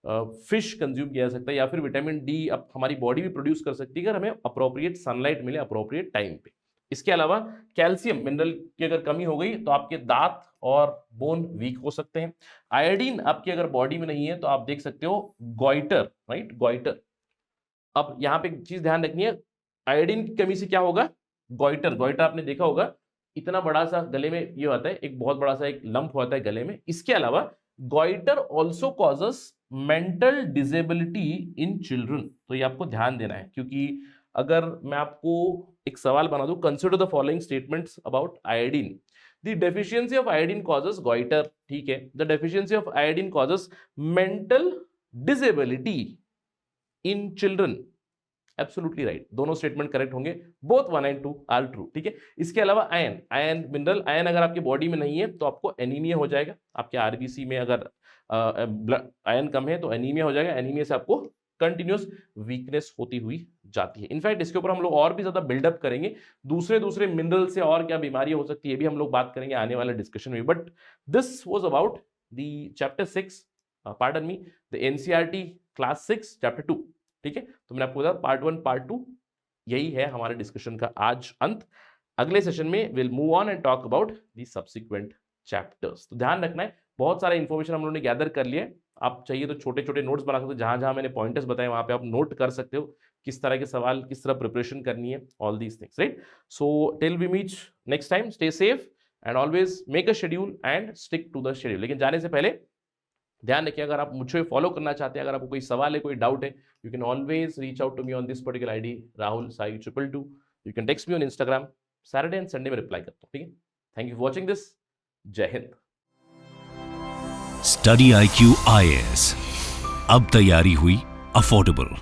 फिश कंज्यूम किया जा सकता है, या फिर विटामिन डी अब हमारी बॉडी भी प्रोड्यूस कर सकती है अगर हमें अप्रोप्रिएट सनलाइट मिले अप्रोप्रिएट टाइम पे। इसके अलावा कैल्शियम मिनरल की अगर कमी हो गई तो आपके दांत और बोन वीक हो सकते हैं। आयोडीन आपकी अगर बॉडी में नहीं है तो आप देख सकते हो गॉइटर, राइट, गॉइटर। अब यहां पे एक चीज ध्यान रखनी है, आयोडीन की कमी से क्या होगा? गॉइटर आपने देखा होगा, इतना बड़ा सा गले में ये होता है, एक बहुत बड़ा सा एक लंप होता है गले में। इसके अलावा goitre also causes mental disability in children. तो ये आपको ध्यान देना है, क्योंकि अगर मैं आपको एक सवाल बना दूं, consider the following statements about iodine. The deficiency of iodine causes goitre, ठीक है, the deficiency of iodine causes mental disability in children, absolutely right, दोनों स्टेटमेंट करेक्ट होंगे, बोथ 1 and 2 आर ट्रू, ठीक है। इसके अलावा आयन, आयन मिनरल, आयन अगर आपकी बॉडी में नहीं है तो आपको एनीमिया हो जाएगा, आपके आरबीसी में अगर आयन कम है तो एनीमिया हो जाएगा, एनीमिया से आपको कंटिन्यूस वीकनेस होती हुई जाती है। इनफैक्ट इसके ऊपर हम लोग और भी ज्यादा बिल्डअप करेंगे, दूसरे दूसरे मिनरल से और क्या बीमारी हो सकती है ये भी हम लोग बात करेंगे आने वाले डिस्कशन में। But this was about the chapter 6, pardon me, the NCERT class 6 chapter 2, ठीक है। तो मैंने आपको बताया पार्ट 1 पार्ट 2 यही है हमारे डिस्कशन का आज अंत। अगले सेशन में will move on and talk about the subsequent chapters. तो ध्यान रखना है, बहुत सारा इंफॉर्मेशन हम लोगों ने गैदर कर लिया है, आप चाहिए तो छोटे छोटे नोट्स बना सकते हो, जहां जहां मैंने पॉइंटर्स बताए वहां पे आप नोट कर सकते हो किस तरह के सवाल, किस तरह प्रिपरेशन करनी है, all these things, right. So till we meet next time, stay safe and always make a schedule and stick to the schedule. लेकिन जाने से पहले ध्यान रखिए, अगर आप मुझे फॉलो करना चाहते हैं, अगर आपको कोई सवाल है, कोई डाउट है, you can always reach out to me on this particular ID Rahul Sai 222। You can text me on Instagram, Saturday and Sunday में रिप्लाई करता हूँ, ठीक है। Thank you for watching this, Jai Hind. Study IQ IAS, अब तैयारी हुई अफोर्डेबल।